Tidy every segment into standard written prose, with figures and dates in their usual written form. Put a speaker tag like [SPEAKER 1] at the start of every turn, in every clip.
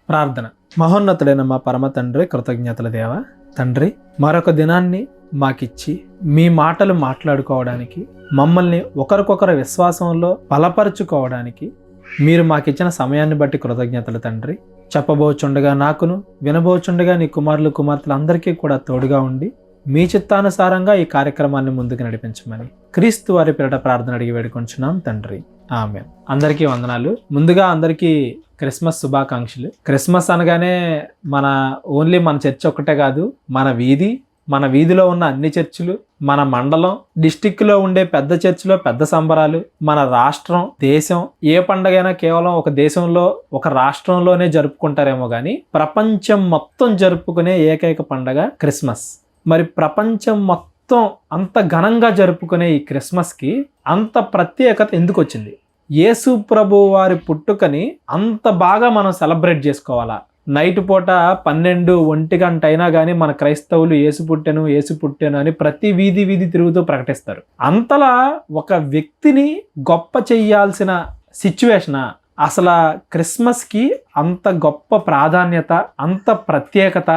[SPEAKER 1] ప్రార్థన. మహోన్నతుడైన మా పరమ తండ్రి, కృతజ్ఞతల దేవ తండ్రి, మరొక దినాన్ని మాకిచ్చి మీ మాటలు మాట్లాడుకోవడానికి, మమ్మల్ని ఒకరికొకరు విశ్వాసంలో బలపరుచుకోవడానికి మీరు మాకిచ్చిన సమయాన్ని బట్టి కృతజ్ఞతలు తండ్రి. చెప్పబోచుండగా నాకును, వినబోచుండగా నీ కుమారులు కుమార్తెలందరికీ కూడా తోడుగా ఉండి మీ చిత్తానుసారంగా ఈ కార్యక్రమాన్ని ముందుకు నడిపించమని క్రీస్తు వారి పేరిట ప్రార్థన అడిగి వేడుకొంచున్నాం తండ్రి, ఆమేన్. అందరికీ వందనాలు. ముందుగా అందరికీ క్రిస్మస్ శుభాకాంక్షలు. క్రిస్మస్ అనగానే ఓన్లీ మన చర్చ్ ఒక్కటే కాదు, మన వీధిలో ఉన్న అన్ని చర్చిలు, మన మండలం, డిస్టిక్లో ఉండే పెద్ద చర్చిలో పెద్ద సంబరాలు, మన రాష్ట్రం, దేశం, ఏ పండగైనా కేవలం ఒక దేశంలో ఒక రాష్ట్రంలోనే జరుపుకుంటారేమో కానీ ప్రపంచం మొత్తం జరుపుకునే ఏకైక పండగ క్రిస్మస్. మరి ప్రపంచం మొత్తం అంత ఘనంగా జరుపుకునే ఈ క్రిస్మస్కి అంత ప్రత్యేకత ఎందుకు వచ్చింది? యేసు ప్రభు వారి పుట్టుకని అంత బాగా మనం సెలబ్రేట్ చేసుకోవాలా? నైట్ పూట 12-1 గంట అయినా కానీ మన క్రైస్తవులు యేసు పుట్టెను అని ప్రతి వీధి తిరుగుతూ ప్రకటిస్తారు. అంతలా ఒక వ్యక్తిని గొప్ప చెయ్యాల్సిన సిచ్యువేషనా? అసలు క్రిస్మస్కి అంత గొప్ప ప్రాధాన్యత, అంత ప్రత్యేకత,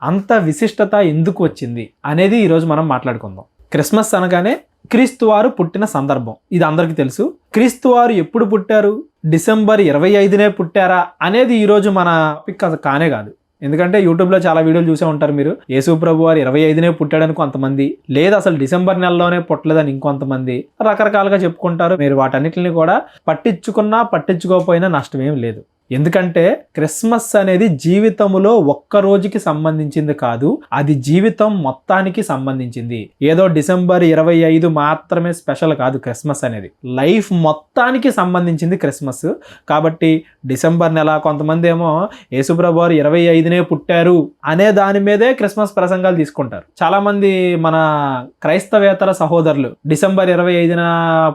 [SPEAKER 1] అంత విశిష్టత ఎందుకు వచ్చింది అనేది ఈరోజు మనం మాట్లాడుకుందాం. క్రిస్మస్ అనగానే క్రీస్తు వారు పుట్టిన సందర్భం, ఇది అందరికీ తెలుసు. క్రీస్తు వారు ఎప్పుడు పుట్టారు? డిసెంబర్ 25నే పుట్టారా అనేది ఈరోజు మన టాపిక్ కానే కాదు. ఎందుకంటే యూట్యూబ్లో చాలా వీడియోలు చూసే ఉంటారు మీరు. యేసు ప్రభు వారు 25నే పుట్టాడని కొంతమంది, లేదా అసలు డిసెంబర్ నెలలోనే పుట్టలేదని ఇంకొంతమంది రకరకాలుగా చెప్పుకుంటారు. మీరు వాటన్నిటిని కూడా పట్టించుకున్నా పట్టించుకోకపోయినా నష్టం ఏం లేదు. ఎందుకంటే క్రిస్మస్ అనేది జీవితంలో ఒక్క రోజుకి సంబంధించింది కాదు, అది జీవితం మొత్తానికి సంబంధించింది. ఏదో డిసెంబర్ 25 మాత్రమే స్పెషల్ కాదు. క్రిస్మస్ అనేది లైఫ్ మొత్తానికి సంబంధించింది క్రిస్మస్. కాబట్టి డిసెంబర్ నెల, కొంతమంది ఏమో యేసుప్రభు వారు 25నే పుట్టారు అనే దాని మీదే క్రిస్మస్ ప్రసంగాలు తీసుకుంటారు. చాలా మంది మన క్రైస్తవేతర సహోదరులు డిసెంబర్ 25న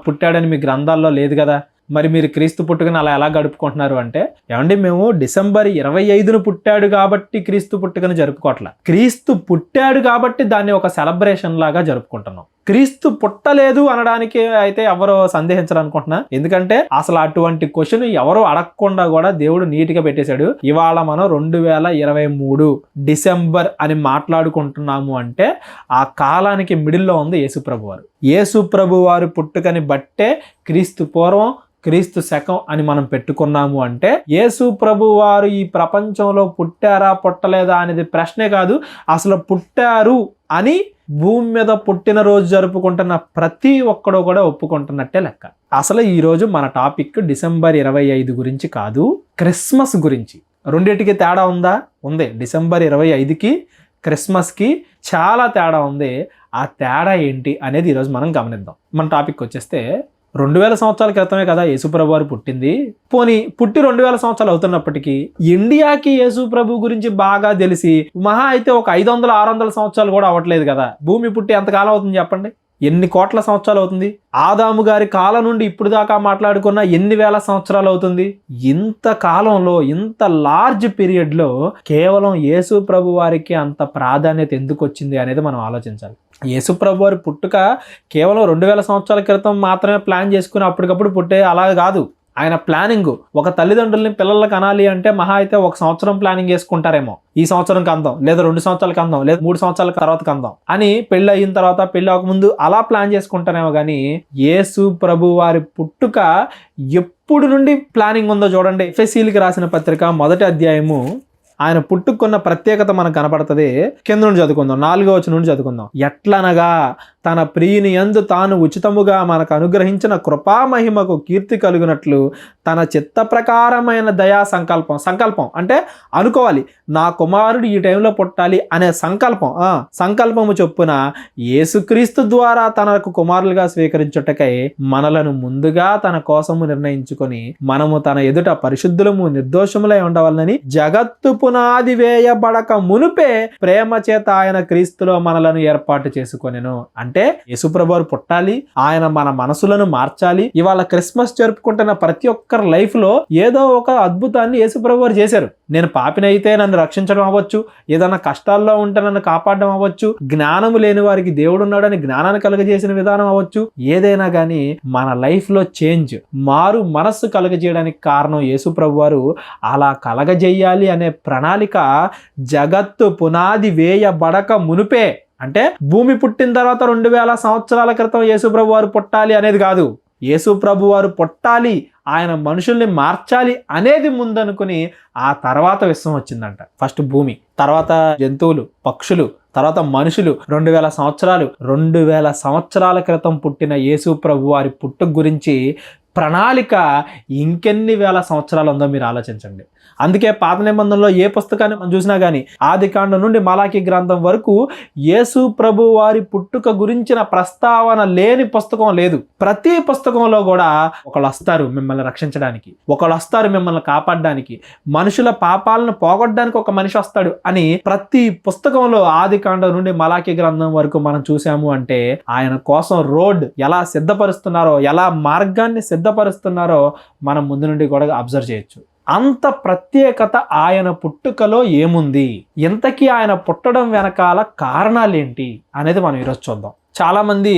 [SPEAKER 1] పుట్టాడని మీ గ్రంథాల్లో లేదు కదా, మరి మీరు క్రీస్తు పుట్టుకని అలా ఎలా గడుపుకుంటున్నారు అంటే, ఏమండి మేము డిసెంబర్ 25ను పుట్టాడు కాబట్టి క్రీస్తు పుట్టుకని జరుపుకోవట్లా. క్రీస్తు పుట్టాడు కాబట్టి దాన్ని ఒక సెలబ్రేషన్ లాగా జరుపుకుంటున్నాం. క్రీస్తు పుట్టలేదు అనడానికి అయితే ఎవరో సందేహించాలనుకుంటున్నా. ఎందుకంటే అసలు అటువంటి క్వశ్చన్ ఎవరు అడగకుండా కూడా దేవుడు నీట్గా పెట్టేశాడు. ఇవాళ మనం 2023 డిసెంబర్ అని మాట్లాడుకుంటున్నాము అంటే ఆ కాలానికి మిడిల్లో ఉంది యేసుప్రభు వారు. యేసుప్రభు వారు పుట్టుకని బట్టే క్రీస్తు పూర్వం, క్రీస్తు శకం అని మనం పెట్టుకున్నాము అంటే యేసు ప్రభు వారు ఈ ప్రపంచంలో పుట్టారా పుట్టలేదా అనేది ప్రశ్నే కాదు, అసలు పుట్టారు అని భూమి మీద పుట్టినరోజు జరుపుకుంటున్న ప్రతి ఒక్కడో కూడా ఒప్పుకుంటున్నట్టే లెక్క. అసలు ఈరోజు మన టాపిక్ డిసెంబర్ 25 గురించి కాదు, క్రిస్మస్ గురించి. రెండింటికి తేడా ఉందా? ఉంది. డిసెంబర్ 25కి క్రిస్మస్కి చాలా తేడా ఉంది. ఆ తేడా ఏంటి అనేది ఈరోజు మనం గమనిద్దాం. మన టాపిక్ వచ్చేస్తే 2000 సంవత్సరాల క్రితమే కదా యేసుప్రభు వారు పుట్టింది. పుట్టి 2000 సంవత్సరాలు అవుతున్నప్పటికీ ఇండియాకి యేసు ప్రభు గురించి బాగా తెలిసి మహా అయితే ఒక 500-600 సంవత్సరాలు కూడా అవ్వట్లేదు కదా. భూమి పుట్టి ఎంతకాలం అవుతుంది చెప్పండి? ఎన్ని కోట్ల సంవత్సరాలు అవుతుంది? ఆదాము గారి కాలం నుండి ఇప్పుడు దాకా మాట్లాడుకున్న ఎన్ని వేల సంవత్సరాలు అవుతుంది? ఇంత కాలంలో, ఇంత లార్జ్ పీరియడ్లో కేవలం యేసు ప్రభు వారికి అంత ప్రాధాన్యత ఎందుకు వచ్చింది అనేది మనం ఆలోచించాలి. యేసు ప్రభు వారి పుట్టుక కేవలం 2000 సంవత్సరాల క్రితం మాత్రమే ప్లాన్ చేసుకుని అప్పటికప్పుడు పుట్టే అలా కాదు. ఆయన ప్లానింగ్, ఒక తల్లిదండ్రుల్ని పిల్లలకు అనాలి అంటే మహా అయితే 1 సంవత్సరం ప్లానింగ్ చేసుకుంటారేమో. ఈ సంవత్సరం కందాం, లేదా 2 సంవత్సరాలకు అందాం, లేదా 3 సంవత్సరాల తర్వాత కందాం అని పెళ్ళి అయిన తర్వాత, పెళ్ళి అవ్వకముందు అలా ప్లాన్ చేసుకుంటారేమో. కానీ యేసు ప్రభు వారి పుట్టుక ఎప్పుడు నుండి ప్లానింగ్ ఉందో చూడండి. ఎఫెసీయులకు రాసిన పత్రిక 1వ అధ్యాయము ఆయన పుట్టుకున్న ప్రత్యేకత మనకు కనపడుతుంది. కింద నుండి చదువుకుందాం, 4వ వచనం నుండి చదువుకుందాం. ఎట్లనగా తన ప్రియుని యందు తాను ఉచితముగా మనకు అనుగ్రహించిన కృపామహిమకు కీర్తి కలుగునట్లు తన చిత్త ప్రకారమైన దయా సంకల్పం అంటే అనుకోవాలి, నా కుమారుడు ఈ టైంలో పుట్టాలి అనే సంకల్పము చొప్పున యేసుక్రీస్తు ద్వారా తనకు కుమారులుగా స్వీకరించుటకై మనలను ముందుగా తన కోసము నిర్ణయించుకొని మనము తన ఎదుట పరిశుద్ధులము నిర్దోషములై ఉండవాలని జగత్తు పునాది వేయబడక మునుపే ప్రేమ చేత ఆయన క్రీస్తులో మనలను ఏర్పాటు చేసుకొనెను. అంటే అంటే యేసుప్రభు వారు పుట్టాలి, ఆయన మన మనసులను మార్చాలి. ఇవాళ క్రిస్మస్ జరుపుకుంటున్న ప్రతి ఒక్కరి లైఫ్ లో ఏదో ఒక అద్భుతాన్ని యేసుప్రభు వారు చేశారు. నేను పాపినైతే నన్ను రక్షించడం అవ్వచ్చు, ఏదైనా కష్టాల్లో ఉంటే నన్ను కాపాడడం అవ్వచ్చు, జ్ఞానము లేని వారికి దేవుడు ఉన్నాడని జ్ఞానాన్ని కలుగజేసిన విధానం అవ్వచ్చు, ఏదైనా కానీ మన లైఫ్ లో చేంజ్, మారు మనస్సు కలుగజేయడానికి కారణం యేసుప్రభు వారు అలా కలగజేయాలి అనే ప్రణాళిక జగత్తు పునాది వేయబడక మునుపే, అంటే భూమి పుట్టిన తర్వాత 2000 సంవత్సరాల క్రితం యేసుప్రభు వారు పుట్టాలి అనేది కాదు, యేసుప్రభు వారు పుట్టాలి, ఆయన మనుషుల్ని మార్చాలి అనేది ముందనుకుని ఆ తర్వాత విశ్వం వచ్చిందంట. ఫస్ట్ భూమి, తర్వాత జంతువులు, పక్షులు, తర్వాత మనుషులు. 2000 సంవత్సరాల క్రితం పుట్టిన యేసుప్రభు వారి పుట్టుక గురించి ప్రణాళిక ఇంకెన్ని వేల సంవత్సరాలు ఉందో మీరు ఆలోచించండి. అందుకే పాత నిబంధనలో ఏ పుస్తకాన్ని మనం చూసినా కానీ ఆదికాండం నుండి మలాకీ గ్రంథం వరకు యేసు ప్రభు వారి పుట్టుక గురించిన ప్రస్తావన లేని పుస్తకం లేదు. ప్రతి పుస్తకంలో కూడా ఒకళ్ళు వస్తారు మిమ్మల్ని రక్షించడానికి, ఒకళ్ళు వస్తారు మిమ్మల్ని కాపాడడానికి, మనుషుల పాపాలను పోగొట్టడానికి ఒక మనిషి వస్తాడు అని ప్రతి పుస్తకంలో ఆదికాండం నుండి మలాకీ గ్రంథం వరకు మనం చూసాము. అంటే ఆయన కోసం రోడ్ ఎలా సిద్ధపరుస్తున్నారో, ఎలా మార్గాన్ని సిద్ధపరుస్తున్నారో మనం ముందు నుండి కూడా అబ్జర్వ్ చేయొచ్చు. అంత ప్రత్యేకత ఆయన పుట్టుకలో ఏముంది, ఇంతకీ ఆయన పుట్టడం వెనకాల కారణాలేంటి అనేది మనం ఈరోజు చూద్దాం. చాలా మంది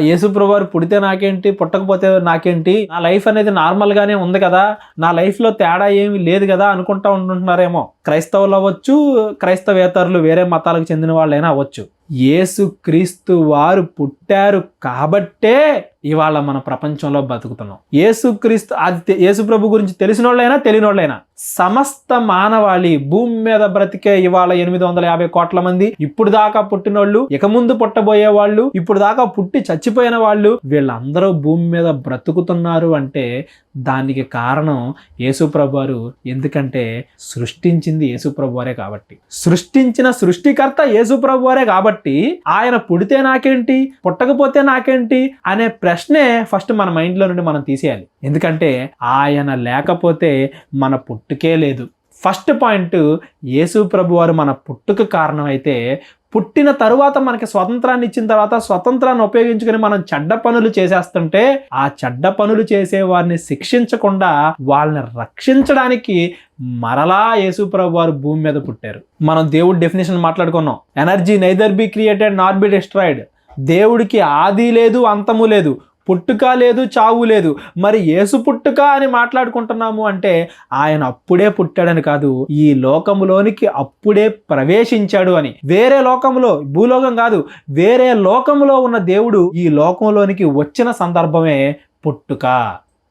[SPEAKER 1] యేసుప్రభు వారు పుడితే నాకేంటి, పుట్టకపోతే నాకేంటి, నా లైఫ్ అనేది నార్మల్ గానే ఉంది కదా, నా లైఫ్ లో తేడా ఏమి లేదు కదా అనుకుంటా ఉంటున్నారేమో. క్రైస్తవులు అవ్వచ్చు, క్రైస్తవేతరులు వేరే మతాలకు చెందిన వాళ్ళైనా అవ్వచ్చు. యేసుక్రీస్తు వారు పుట్టారు కాబట్టే ఇవాళ మన ప్రపంచంలో బతుకుతున్నాం. యేసుక్రీస్తు, అది యేసు ప్రభు గురించి తెలిసిన వాళ్ళైనా తెలియని వాళ్ళైనా సమస్త మానవాళి భూమి మీద బ్రతికే ఇవాళ 850 కోట్ల మంది, ఇప్పుడు దాకా పుట్టినోళ్ళు, ఇక ముందు పుట్టబోయే వాళ్ళు, ఇప్పుడు దాకా పుట్టి చచ్చిపోయిన వాళ్ళు, వీళ్ళందరూ భూమి మీద బ్రతుకుతున్నారు అంటే దానికి కారణం యేసుప్రభు వారు. ఎందుకంటే సృష్టించింది యేసుప్రభు వారే కాబట్టి, సృష్టించిన సృష్టికర్త యేసుప్రభు వారే కాబట్టి ఆయన పుడితే నాకేంటి, పుట్టకపోతే నాకేంటి అనే ప్రశ్నే ఫస్ట్ మన మైండ్లో నుండి మనం తీసేయాలి. ఎందుకంటే ఆయన లేకపోతే మన పుట్టుకే లేదు. ఫస్ట్ పాయింట్, యేసుప్రభు వారు మన పుట్టుకు కారణం అయితే, పుట్టిన తరువాత మనకి స్వతంత్రాన్ని ఇచ్చిన తర్వాత స్వతంత్రాన్ని ఉపయోగించుకుని మనం చెడ్డ పనులు చేసేస్తుంటే ఆ చెడ్డ పనులు చేసే వారిని శిక్షించకుండా వాళ్ళని రక్షించడానికి మరలా యేసుప్రభు వారు భూమి మీద పుట్టారు. మనం దేవుడి డెఫినేషన్ మాట్లాడుకున్నాం. Energy neither be created not be destroyed. దేవుడికి ఆది లేదు, అంతము లేదు, పుట్టుక లేదు, చావు లేదు. మరి యేసు పుట్టుక అని మాట్లాడుకుంటున్నాము అంటే ఆయన అప్పుడే పుట్టాడని కాదు, ఈ లోకములోనికి అప్పుడే ప్రవేశించాడు అని. వేరే లోకంలో, భూలోకం కాదు, వేరే లోకంలో ఉన్న దేవుడు ఈ లోకంలోనికి వచ్చిన సందర్భమే పుట్టుక.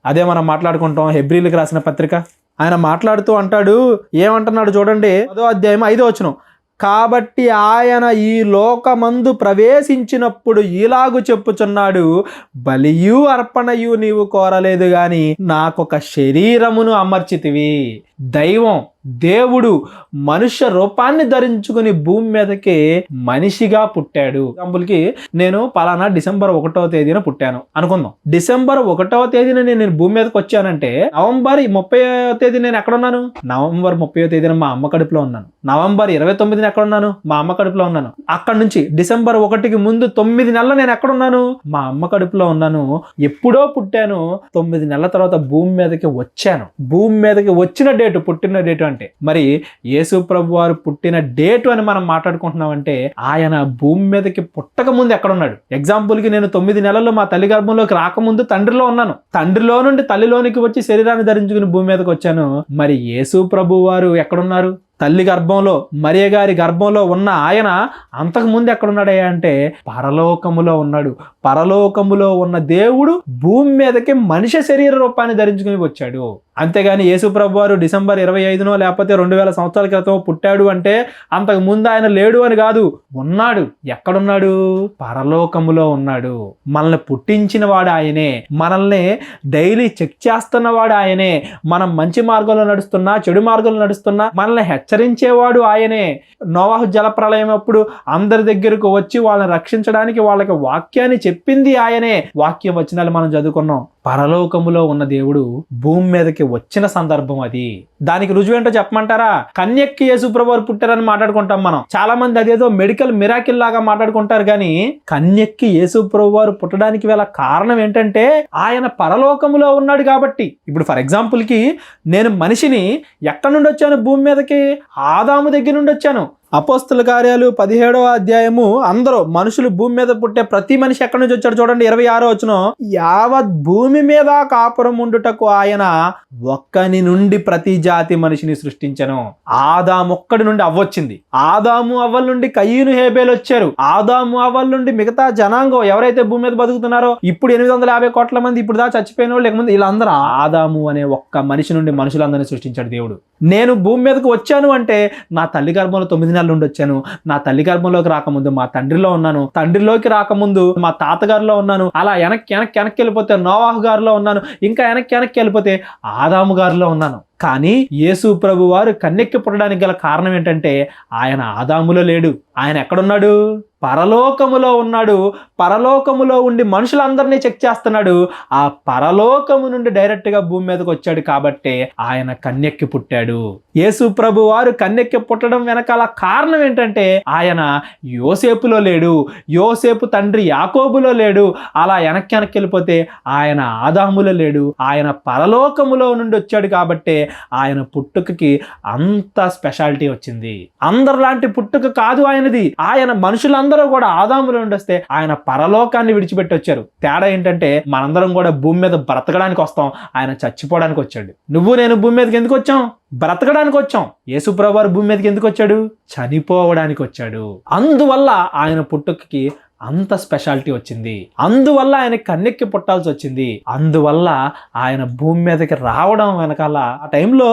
[SPEAKER 1] అదే మనం మాట్లాడుకుంటాం హెబ్రీలకు రాసిన పత్రిక. ఆయన మాట్లాడుతూ అంటాడు, ఏమంటున్నాడు చూడండి, 10వ అధ్యాయం 5వ వచనం. కాబట్టి ఆయన ఈ లోకమందు ప్రవేశించినప్పుడు ఇలాగు చెప్పుచున్నాడు, బలియు అర్పణయు నీవు కోరలేదు గాని నాకొక శరీరమును అమర్చితివి. దైవం, దేవుడు మనుష్య రూపాన్ని ధరించుకుని భూమి మీదకి మనిషిగా పుట్టాడు. ఎగ్జాంపుల్కి నేను పలానా డిసెంబర్ 1వ తేదీన పుట్టాను అనుకుందాం. డిసెంబర్ 1వ తేదీన నేను భూమి మీదకి వచ్చానంటే నవంబర్ 30వ తేదీ నేను ఎక్కడున్నాను? నవంబర్ 30వ తేదీన మా అమ్మ కడుపులో ఉన్నాను. నవంబర్ 29న ఎక్కడున్నాను? మా అమ్మ కడుపులో ఉన్నాను. అక్కడ నుంచి డిసెంబర్ 1కి ముందు 9 నెలలు నేను ఎక్కడున్నాను? మా అమ్మ కడుపులో ఉన్నాను. ఎప్పుడో పుట్టాను, 9 నెలల తర్వాత భూమి మీదకి వచ్చాను. భూమి మీదకి వచ్చిన డేటు, పుట్టిన డేటు అంటే మరి యేసు ప్రభు వారు పుట్టిన డేటు అని మనం మాట్లాడుకుంటున్నామంటే ఆయన భూమి మీదకి పుట్టక ముందు ఎక్కడున్నాడు? ఎగ్జాంపుల్కి నేను 9 నెలలు మా తల్లి గర్భంలోకి రాకముందు తండ్రిలో ఉన్నాను. తండ్రిలో నుండి తల్లిలోనికి వచ్చి శరీరాన్ని ధరించుకుని భూమి మీదకి వచ్చాను. మరి యేసు ప్రభు వారు ఎక్కడున్నారు? తల్లి గర్భంలో, మరియ గారి గర్భంలో ఉన్న ఆయన అంతకుముందు ఎక్కడున్నాడయ్యా అంటే పరలోకములో ఉన్నాడు. పరలోకములో ఉన్న దేవుడు భూమి మీదకి మనిషి శరీర రూపాన్ని ధరించుకుని వచ్చాడు. అంతేగాని యేసు ప్రభు వారు డిసెంబర్ 25నో లేకపోతే 2000 సంవత్సరాల క్రితం పుట్టాడు అంటే అంతకు ముందు ఆయన లేడు అని కాదు, ఉన్నాడు. ఎక్కడున్నాడు? పరలోకములో ఉన్నాడు. మనల్ని పుట్టించిన వాడు ఆయనే, మనల్ని డైలీ చెక్ చేస్తున్నవాడు ఆయనే, మనం మంచి మార్గంలో నడుస్తున్నా చెడు మార్గంలో నడుస్తున్నా మనల్ని హెచ్చరించేవాడు ఆయనే. నోవాహు జలప్రళయం అప్పుడు అందరి దగ్గరకు వచ్చి వాళ్ళని రక్షించడానికి వాళ్ళకి వాక్యాన్ని చెప్పింది ఆయనే. వాక్యం వచనాలు మనం చదువుకున్నాం. పరలోకములో ఉన్న దేవుడు భూమి మీదకి వచ్చిన సందర్భం అది. దానికి రుజువేంటో చెప్పమంటారా? కన్యక్కి యేసుప్రభు వారు పుట్టారని మాట్లాడుకుంటాం మనం. చాలా మంది అదేదో మెడికల్ మిరాకిల్ లాగా మాట్లాడుకుంటారు కానీ కన్యక్కి యేసుప్రభు వారు పుట్టడానికి గల కారణం ఏంటంటే ఆయన పరలోకములో ఉన్నాడు కాబట్టి. ఇప్పుడు ఫర్ ఎగ్జాంపుల్ కి నేను మనిషిని ఎక్కడి నుండి వచ్చాను? భూమి మీదకి ఆదాము దగ్గర నుండి వచ్చాను. అపోస్తల కార్యాలు 17వ అధ్యాయము అందరూ మనుషులు భూమి మీద పుట్టే ప్రతి మనిషి ఎక్కడి నుంచి వచ్చాడు చూడండి. 26వ వచనం, యావత్ భూమి మీద కాపురం ఉండుటకు ఆయన ఒక్కని నుండి ప్రతి జాతి మనిషిని సృష్టించను. ఆదాము ఒక్కడి నుండి అవ్వొచ్చింది. ఆదాము అవ్వల నుండి కయ్యూను హేబేలు వచ్చారు. ఆదాము అవ్వల నుండి మిగతా జనాంగం ఎవరైతే భూమి మీద బతుకుతున్నారో ఇప్పుడు 850 కోట్ల మంది ఇప్పుడు దాకా చచ్చిపోయిన వాళ్ళు లేకపోతే వీళ్ళందరూ ఆదాము అనే ఒక్క మనిషి నుండి మనుషులందరినీ సృష్టించాడు దేవుడు. నేను భూమి మీదకి వచ్చాను అంటే నా తల్లి గర్భంలో 9 నెలల నుండి వచ్చాను. నా తల్లి గర్భంలోకి రాకముందు మా తండ్రిలో ఉన్నాను. తండ్రిలోకి రాకముందు మా తాతగారిలో ఉన్నాను. అలా వెనక్కి వెళ్ళిపోతే నోవాహు గారిలో ఉన్నాను. ఇంకా వెనక్కి వెళ్ళిపోతే ఆదాము గారిలో ఉన్నాను. కానీ యేసు ప్రభు వారు కన్యక్కి పుట్టడానికి గల కారణం ఏంటంటే ఆయన ఆదాములో లేడు. ఆయన ఎక్కడున్నాడు? పరలోకములో ఉన్నాడు. పరలోకములో ఉండి మనుషులందరినీ చెక్ చేస్తున్నాడు. ఆ పరలోకము నుండి డైరెక్ట్ గా భూమి మీదకి వచ్చాడు కాబట్టి ఆయన కన్యక్కి పుట్టాడు. యేసు ప్రభు వారు కన్యక్కి పుట్టడం వెనకాల కారణం ఏంటంటే ఆయన యోసేపులో లేడు. యోసేపు తండ్రి యాకోబులో లేడు. అలా వెనక్కి వెళ్ళిపోతే ఆయన ఆదాములో లేడు. ఆయన పరలోకములో నుండి వచ్చాడు కాబట్టి ఆయన పుట్టుకకి అంత స్పెషాలిటీ వచ్చింది. అందరిలాంటి పుట్టుక కాదు ఆయనది. ఆయన మనుషులందరూ కూడా ఆదాములో నుండి వస్తే ఆయన పరలోకాన్ని విడిచిపెట్టి వచ్చారు. తేడా ఏంటంటే మనందరం కూడా భూమి మీద బ్రతకడానికి వస్తాం, ఆయన చచ్చిపోవడానికి వచ్చాడు. నువ్వు నేను భూమి మీదకి ఎందుకు వచ్చాం? బ్రతకడానికి వచ్చాం. యేసు ప్రభు వారు భూమి మీదకి ఎందుకు వచ్చాడు? చనిపోవడానికి వచ్చాడు. అందువల్ల ఆయన పుట్టుకకి అంత స్పెషాలిటీ వచ్చింది. అందువల్ల ఆయన కన్యక్కి పుట్టాల్సి వచ్చింది. అందువల్ల ఆయన భూమి మీదకి రావడం వెనకాల ఆ టైంలో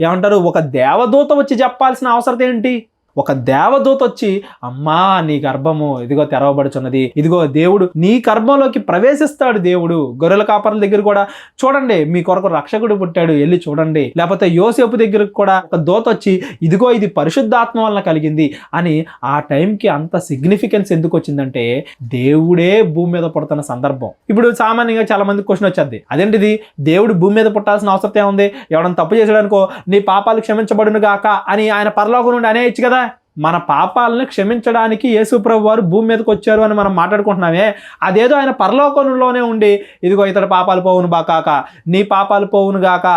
[SPEAKER 1] ఏమంటారు, ఒక దేవదూత వచ్చి చెప్పాల్సిన అవసరం ఏంటి? ఒక దేవదూత వచ్చి అమ్మా నీ గర్భము ఇదిగో తెరవబడుచున్నది, ఇదిగో దేవుడు నీ గర్భంలోకి ప్రవేశిస్తాడు. దేవుడు గొర్రెల కాపర్ల దగ్గర కూడా చూడండి మీ కొరకు రక్షకుడు పుట్టాడు, వెళ్ళి చూడండి. లేకపోతే యోసేపు దగ్గరకు కూడా ఒక దూత వచ్చి ఇదిగో ఇది పరిశుద్ధాత్మ వలన కలిగింది అని. ఆ టైంకి అంత సిగ్నిఫికెన్స్ ఎందుకు వచ్చిందంటే దేవుడే భూమి మీద పుడుతున్న సందర్భం. ఇప్పుడు సామాన్యంగా చాలా మంది క్వశ్చన్ వచ్చేది, అదేంటిది దేవుడు భూమి మీద పుట్టాల్సిన అవసరం ఏముంది? ఎవడన్నా తప్పు చేసాడనుకో నీ పాపాలు క్షమించబడును గాక అని ఆయన పరలోకం నుండి అనేయచ్చు కదా. మన పాపాలను క్షమించడానికి యేసు ప్రభు వారు భూమి మీదకి వచ్చారు అని మనం మాట్లాడుకుంటున్నామే. అదేదో ఆయన పరలోకంలోనే ఉండి ఇదిగో ఇతడు పాపాలు పోవును బాకాక, నీ పాపాలు పోవును గాక,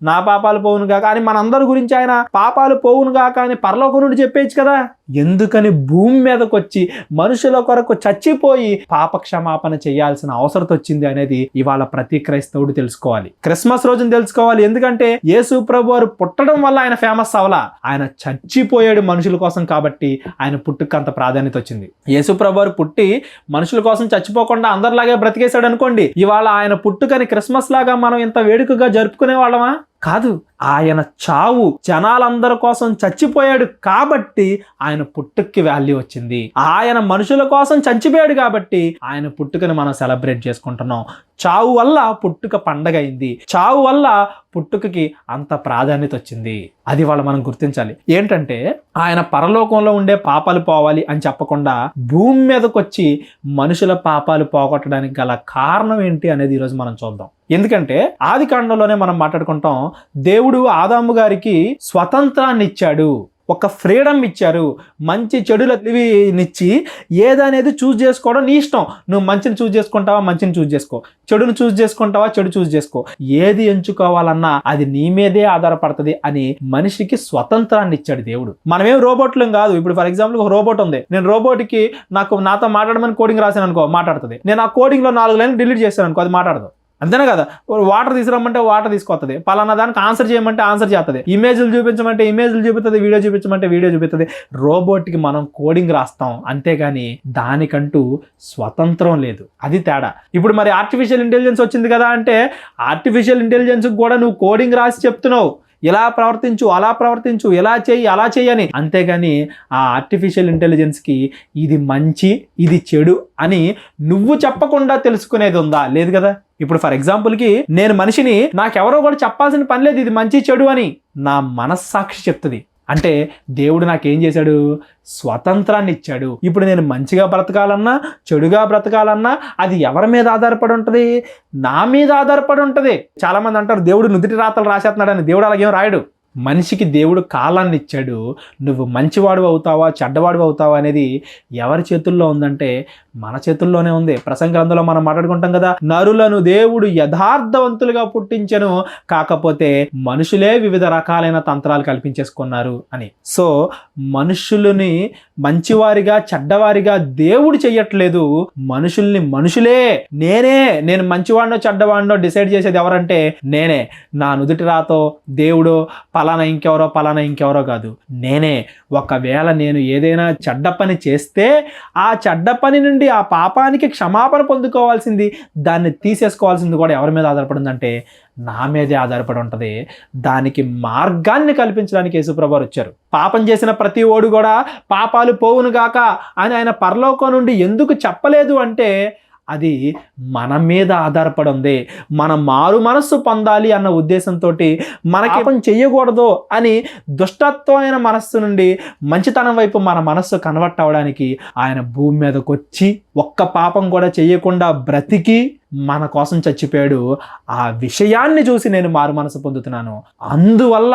[SPEAKER 1] నా పాపాలు పోవును గాక అని మనందరి గురించి ఆయన పాపాలు పోవును గాక అని పరలోకం నుండి చెప్పేయచ్చు కదా. ఎందుకని భూమి మీదకి వచ్చి మనుషుల కొరకు చచ్చిపోయి పాప క్షమాపణ చేయాల్సిన అవసరం వచ్చింది అనేది ఇవాళ ప్రతి క్రైస్తవుడు తెలుసుకోవాలి. క్రిస్మస్ రోజున తెలుసుకోవాలి. ఎందుకంటే యేసు ప్రభు వారు పుట్టడం వల్ల ఆయన ఫేమస్ అవలా, ఆయన చచ్చిపోయాడు మనుషుల కోసం కాబట్టి ఆయన పుట్టుకు అంత ప్రాధాన్యత వచ్చింది. యేసు ప్రభు వారు పుట్టి మనుషుల కోసం చచ్చిపోకుండా అందరిలాగే బ్రతికేశాడు అనుకోండి, ఇవాళ ఆయన పుట్టుకని క్రిస్మస్ లాగా మనం ఇంత వేడుకగా జరుపుకునే వాళ్ళమా? కాదు. ఆయన చావు జనాలందరి కోసం చచ్చిపోయాడు కాబట్టి ఆయన పుట్టుక్కి వాల్యూ వచ్చింది. ఆయన మనుషుల కోసం చచ్చిపోయాడు కాబట్టి ఆయన పుట్టుకని మనం సెలబ్రేట్ చేసుకుంటున్నాం. చావు వల్ల పుట్టుక పండగ అయింది. చావు వల్ల పుట్టుకకి అంత ప్రాధాన్యత వచ్చింది. అది వాళ్ళు మనం గుర్తించాలి. ఏంటంటే ఆయన పరలోకంలో ఉండే పాపాలు పోవాలి అని చెప్పకుండా భూమి మీదకి వచ్చి మనుషుల పాపాలు పోగొట్టడానికి గల కారణం ఏంటి అనేది ఈరోజు మనం చూద్దాం. ఎందుకంటే ఆది కాండంలోనే మనం మాట్లాడుకుంటాం, దేవుడు ఆదాము గారికి స్వతంత్రాన్ని ఇచ్చాడు, ఒక ఫ్రీడమ్ ఇచ్చారు. మంచి చెడుల తెలివినిచ్చి ఏదనేది చూస్ చేసుకోవడం నీ ఇష్టం. నువ్వు మంచిని చూస్ చేసుకుంటావా, మంచిని చూస్ చేసుకో. చెడును చూస్ చేసుకుంటావా, చెడు చూస్ చేసుకో. ఏది ఎంచుకోవాలన్నా అది నీ మీదే ఆధారపడుతుంది అని మనిషికి స్వతంత్రాన్ని ఇచ్చాడు దేవుడు. మనమేం రోబోట్లం కాదు. ఇప్పుడు ఫర్ ఎగ్జాంపుల్ ఒక రోబోట్ ఉంది, నేను రోబోట్కి నాతో మాట్లాడమని కోడింగ్ రాశాను అనుకో, మాట్లాడుతుంది. నేను ఆ కోడింగ్లో 4 లైన్లు డిలీట్ చేశాను అనుకో, అది మాట్లాడదు. అంతేనా కదా? వాటర్ తీసుకురమ్మంటే వాటర్ తీసుకొస్తుంది, పలానా దానికి ఆన్సర్ చేయమంటే ఆన్సర్ చేస్తుంది, ఇమేజ్లు చూపించమంటే ఇమేజ్లు చూపిస్తుంది, వీడియో చూపించమంటే వీడియో చూపిస్తుంది. రోబోట్కి మనం కోడింగ్ రాస్తాం, అంతేగాని దానికంటూ స్వతంత్రం లేదు. అది తేడా. ఇప్పుడు మరి ఆర్టిఫిషియల్ ఇంటెలిజెన్స్ వచ్చింది కదా అంటే ఆర్టిఫిషియల్ ఇంటెలిజెన్స్కి కూడా నువ్వు కోడింగ్ రాసి చెప్తున్నావు, ఇలా ప్రవర్తించు, అలా ప్రవర్తించు, ఎలా చెయ్యి, అలా చెయ్యని. అంతేగాని ఆ ఆర్టిఫిషియల్ ఇంటెలిజెన్స్కి ఇది మంచి ఇది చెడు అని నువ్వు చెప్పకుండా తెలుసుకునేది ఉందా? లేదు కదా. ఇప్పుడు ఫర్ ఎగ్జాంపుల్కి నేను మనిషిని నాకెవరో కూడా చెప్పాల్సిన పని లేదు ఇది మంచి చెడు అని. నా మనస్సాక్షి చెప్తుంది. అంటే దేవుడు నాకేం చేశాడు? స్వతంత్రాన్ని ఇచ్చాడు. ఇప్పుడు నేను మంచిగా బ్రతకాలన్నా చెడుగా బ్రతకాలన్నా అది ఎవరి మీద ఆధారపడి ఉంటుంది? నా మీద ఆధారపడి ఉంటుంది. చాలామంది అంటారు దేవుడు నుదుటి రాతలు రాసేస్తున్నాడని. దేవుడు అలాగేం రాయడు. మనిషికి దేవుడు కాలాన్ని ఇచ్చాడు. నువ్వు మంచివాడు అవుతావా చెడ్డవాడు అవుతావా అనేది ఎవరి చేతుల్లో ఉందంటే మన చేతుల్లోనే ఉంది. ప్రసంగ గ్రంథంలో మనం మాట్లాడుకుంటాం కదా, నరులను దేవుడు యథార్థవంతులుగా పుట్టించెను, కాకపోతే మనుషులే వివిధ రకాలైన తంత్రాలు కల్పించేసుకున్నారు అని. సో మనుషులని మంచివారిగా చెడ్డవారిగా దేవుడు చెయ్యట్లేదు. మనుషులే నేను మంచివాడినో చెడ్డవాడినో డిసైడ్ చేసేది ఎవరంటే నేనే. నా నుదుటి రాతో దేవుడో పలానా ఇంకెవరో కాదు, నేనే. ఒకవేళ నేను ఏదైనా చెడ్డ పని చేస్తే ఆ చెడ్డ పని నుండి ఆ పాపానికి క్షమాపణ పొందుకోవాల్సింది, దాన్ని తీసేసుకోవాల్సింది కూడా ఎవరి మీద ఆధారపడిందంటే నా మీదే ఆధారపడి ఉంటుంది. దానికి మార్గాన్ని కల్పించడానికి యేసుప్రభువారు వచ్చారు. పాపం చేసిన ప్రతి ఓడు కూడా పాపాలు పోవును గాక అని ఆయన పరలోకం నుండి ఎందుకు చెప్పలేదు అంటే అది మన మీద ఆధారపడి ఉంది. మన మారు మనస్సు పొందాలి అన్న ఉద్దేశంతో మనకి పాపం చెయ్యకూడదు అని దుష్టత్వమైన మనస్సు నుండి మంచితనం వైపు మన మనస్సు కన్వర్ట్ అవ్వడానికి ఆయన భూమి మీదకి వచ్చి ఒక్క పాపం కూడా చెయ్యకుండా బ్రతికి మన కోసం చచ్చిపోయాడు. ఆ విషయాన్ని చూసి నేను మారు మనసు పొందుతున్నాను, అందువల్ల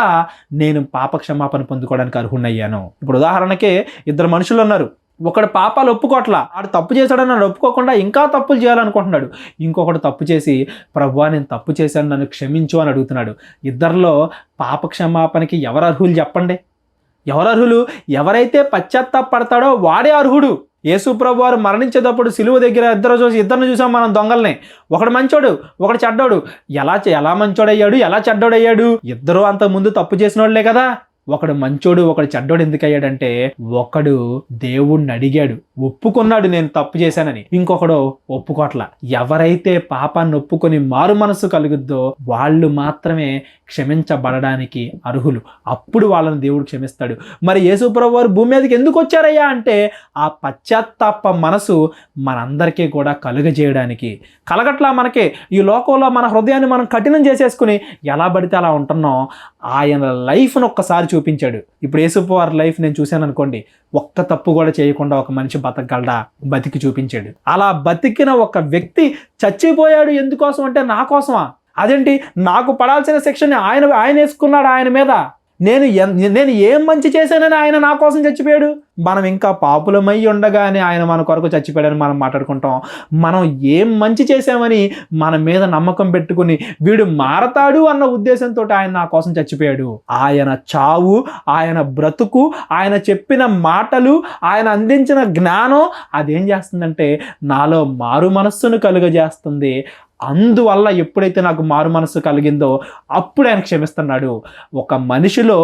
[SPEAKER 1] నేను పాప క్షమాపణ పొందుకోవడానికి అర్హుణ్ణయ్యాను. ఇప్పుడు ఉదాహరణకే ఇద్దరు మనుషులు ఉన్నారు. ఒకడు పాపాలు ఒప్పుకోవట్లా, ఆడు తప్పు చేశాడని నన్ను ఒప్పుకోకుండా ఇంకా తప్పులు చేయాలనుకుంటున్నాడు. ఇంకొకడు తప్పు చేసి ప్రభువా నేను తప్పు చేశాను నన్ను క్షమించు అని అడుగుతున్నాడు. ఇద్దరిలో పాప క్షమాపణకి ఎవరు అర్హులు చెప్పండి? ఎవరు అర్హులు? ఎవరైతే పశ్చాత్తాపడతాడో వాడే అర్హుడు. యేసు ప్రభువారు మరణించేటప్పుడు సిలువ దగ్గర ఇద్దరిని చూసాం మనం, దొంగల్ని. ఒకడు మంచోడు ఒకడు చెడ్డోడు. ఎలా మంచోడయ్యాడు ఎలా చెడ్డోడయ్యాడు? ఇద్దరు అంత ముందు తప్పు చేసిన వాళ్ళే కదా. ఒకడు మంచోడు ఒకడు చెడ్డోడు ఎందుకు అయ్యాడంటే ఒకడు దేవుణ్ణి అడిగాడు, ఒప్పుకున్నాడు నేను తప్పు చేశానని. ఇంకొకడు ఒప్పుకోట్ల. ఎవరైతే పాపాన్ని ఒప్పుకొని మారు మనసు కలుగుద్దో వాళ్ళు మాత్రమే క్షమించబడడానికి అర్హులు. అప్పుడు వాళ్ళని దేవుడు క్షమిస్తాడు. మరి యేసు ప్రభువారు భూమి మీదకి ఎందుకు వచ్చారయ్యా అంటే ఆ పశ్చాత్తాప మనసు మనందరికీ కూడా కలుగజేయడానికి. కలగట్లా మనకి ఈ లోకంలో మన హృదయాన్ని మనం కఠినం చేసేసుకుని ఎలా పడితే అలా ఉంటున్నాం. ఆయన లైఫ్ను ఒక్కసారి చూపించాడు. ఇప్పుడు యేసుప్రభువారి లైఫ్ నేను చూశాను అనుకోండి, ఒక్క తప్పు కూడా చేయకుండా ఒక మనిషి బతకగలడా? బతికి చూపించాడు. అలా బతికిన ఒక వ్యక్తి చచ్చిపోయాడు ఎందుకోసం అంటే నా కోసమా? అదేంటి, నాకు పడాల్సిన శిక్షని ఆయన వేసుకున్నాడు ఆయన మీద. నేను ఏం మంచి చేశానని ఆయన నా కోసం చచ్చిపోయాడు. మనం ఇంకా పాపులమై ఉండగానే ఆయన మన కొరకు చచ్చిపోయాడని మనం మాట్లాడుకుంటాం. మనం ఏం మంచి చేశామని మన మీద నమ్మకం పెట్టుకుని వీడు మారతాడు అన్న ఉద్దేశంతో ఆయన నా కోసం చచ్చిపోయాడు. ఆయన చావు, ఆయన బ్రతుకు, ఆయన చెప్పిన మాటలు, ఆయన అందించిన జ్ఞానం అదేం చేస్తుందంటే నాలో మారు మనస్సును కలుగజేస్తుంది. అందువల్ల ఎప్పుడైతే నాకు మారు మనస్సు కలిగిందో అప్పుడు ఆయన క్షమిస్తున్నాడు. ఒక మనిషిలో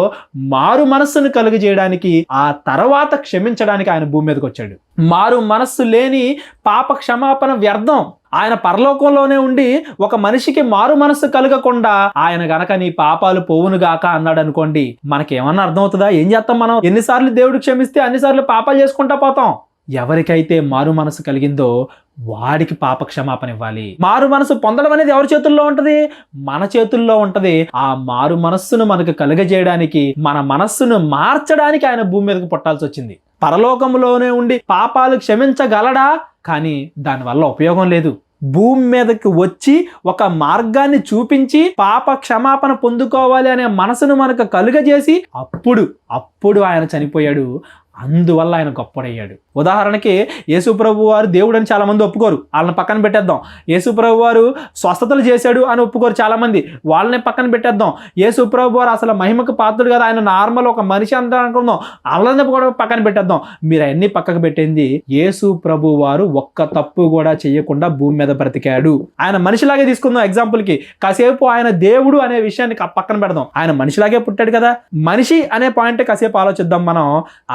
[SPEAKER 1] మారు మనస్సును కలుగజేయడానికి ఆ తర్వాత క్షమించడానికి ఆయన భూమి మీదకి వచ్చాడు. మారు మనస్సు లేని పాప క్షమాపణ వ్యర్థం. ఆయన పరలోకంలోనే ఉండి ఒక మనిషికి మారు మనస్సు కలగకుండా ఆయన గనక నీ పాపాలు పోవును గాక అన్నాడు అనుకోండి, మనకేమన్నా అర్థమవుతుందా? ఏం చేస్తాం మనం? ఎన్నిసార్లు దేవుడు క్షమిస్తే అన్నిసార్లు పాపాలు చేసుకుంటా పోతాం. ఎవరికైతే మారు మనసు కలిగిందో వాడికి పాప క్షమాపణ ఇవ్వాలి. మారు మనసు పొందడం అనేది ఎవరి చేతుల్లో ఉంటది? మన చేతుల్లో ఉంటది. ఆ మారు మనస్సును మనకు కలుగజేయడానికి, మన మనస్సును మార్చడానికి ఆయన భూమి మీదకి పుట్టాల్సి వచ్చింది. పరలోకంలోనే ఉండి పాపాలు క్షమించగలడా? కానీ దానివల్ల ఉపయోగం లేదు. భూమి మీదకి వచ్చి ఒక మార్గాన్ని చూపించి పాప క్షమాపణ పొందుకోవాలి అనే మనసును మనకు కలుగజేసి అప్పుడు ఆయన చనిపోయాడు. అందువల్ల ఆయన గొప్పడయ్యాడు. ఉదాహరణకి యేసుప్రభు వారు దేవుడు అని చాలామంది ఒప్పుకోరు, వాళ్ళని పక్కన పెట్టేద్దాం. యేసుప్రభు వారు స్వస్థతలు చేశాడు అని ఒప్పుకోరు చాలామంది, వాళ్ళని పక్కన పెట్టేద్దాం. యేసుప్రభు వారు అసలు మహిమకు పాత్రుడు కదా, ఆయన నార్మల్ ఒక మనిషి అంతా అనుకుందాం, వాళ్ళని కూడా పక్కన పెట్టేద్దాం. మీరు అన్ని పక్కకు పెట్టింది యేసుప్రభు వారు ఒక్క తప్పు కూడా చేయకుండా భూమి మీద బ్రతికాడు. ఆయన మనిషిలాగే తీసుకుందాం ఎగ్జాంపుల్కి. కాసేపు ఆయన దేవుడు అనే విషయాన్ని పక్కన పెడదాం. ఆయన మనిషిలాగే పుట్టాడు కదా, మనిషి అనే పాయింట్ కాసేపు ఆలోచిద్దాం మనం.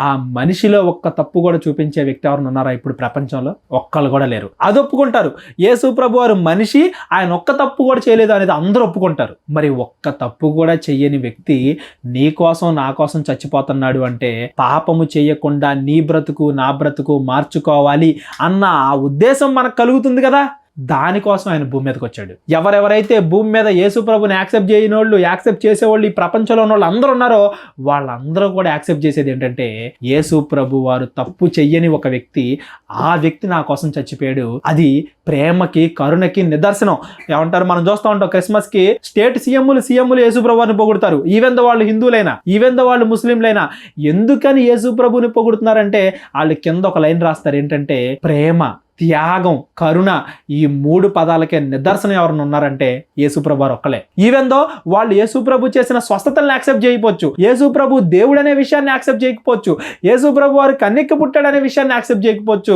[SPEAKER 1] ఆ మనిషిలో ఒక్క తప్పు కూడా చూపించే వ్యక్తి ఎవరు ఉన్నారా ఇప్పుడు ప్రపంచంలో? ఒక్కళ్ళు కూడా లేరు. అది ఒప్పుకుంటారు. యేసు ప్రభు వారు మనిషి, ఆయన ఒక్క తప్పు కూడా చేయలేదు అనేది అందరూ ఒప్పుకుంటారు. మరి ఒక్క తప్పు కూడా చెయ్యని వ్యక్తి నీ కోసం నా కోసం చచ్చిపోతున్నాడు అంటే పాపము చేయకుండా నీ బ్రతుకు నా బ్రతుకు మార్చుకోవాలి అన్న ఆ ఉద్దేశం మనకు కలుగుతుంది కదా. దానికోసం ఆయన భూమి మీదకి వచ్చాడు. ఎవరెవరైతే భూమి మీద యేసు ప్రభుని యాక్సెప్ట్ చేయని వాళ్ళు, యాక్సెప్ట్ చేసేవాళ్ళు ఈ ప్రపంచంలో ఉన్న వాళ్ళు అందరూ ఉన్నారో వాళ్ళందరూ కూడా యాక్సెప్ట్ చేసేది ఏంటంటే యేసు ప్రభు వారు తప్పు చెయ్యని ఒక వ్యక్తి, ఆ వ్యక్తి నా కోసం చచ్చిపోయాడు. అది ప్రేమకి కరుణకి నిదర్శనం. ఏమంటారు, మనం చూస్తూ ఉంటాం క్రిస్మస్ కి స్టేట్ సీఎంలు యేసు ప్రభుని పొగుడుతారు. ఈవెన్ దో వాళ్ళు హిందువులైనా, ఈవెన్ దో వాళ్ళు ముస్లింలైనా. ఎందుకని యేసు ప్రభుని పొగుడుతున్నారంటే వాళ్ళు కింద ఒక లైన్ రాస్తారు, ఏంటంటే ప్రేమ, త్యాగం, కరుణ, ఈ 3 పదాలకే నిదర్శనం ఎవరిని ఉన్నారంటే యేసుప్రభు వారు ఒక్కలే. ఈవెన్ దో వాళ్ళు యేసుప్రభు చేసిన స్వస్థతలను యాక్సెప్ట్ చేయకపోవచ్చు, యేసుప్రభు దేవుడు అనే విషయాన్ని యాక్సెప్ట్ చేయకపోవచ్చు, యేసుప్రభు వారు కన్నెక్కి పుట్టాడనే విషయాన్ని యాక్సెప్ట్ చేయకపోవచ్చు,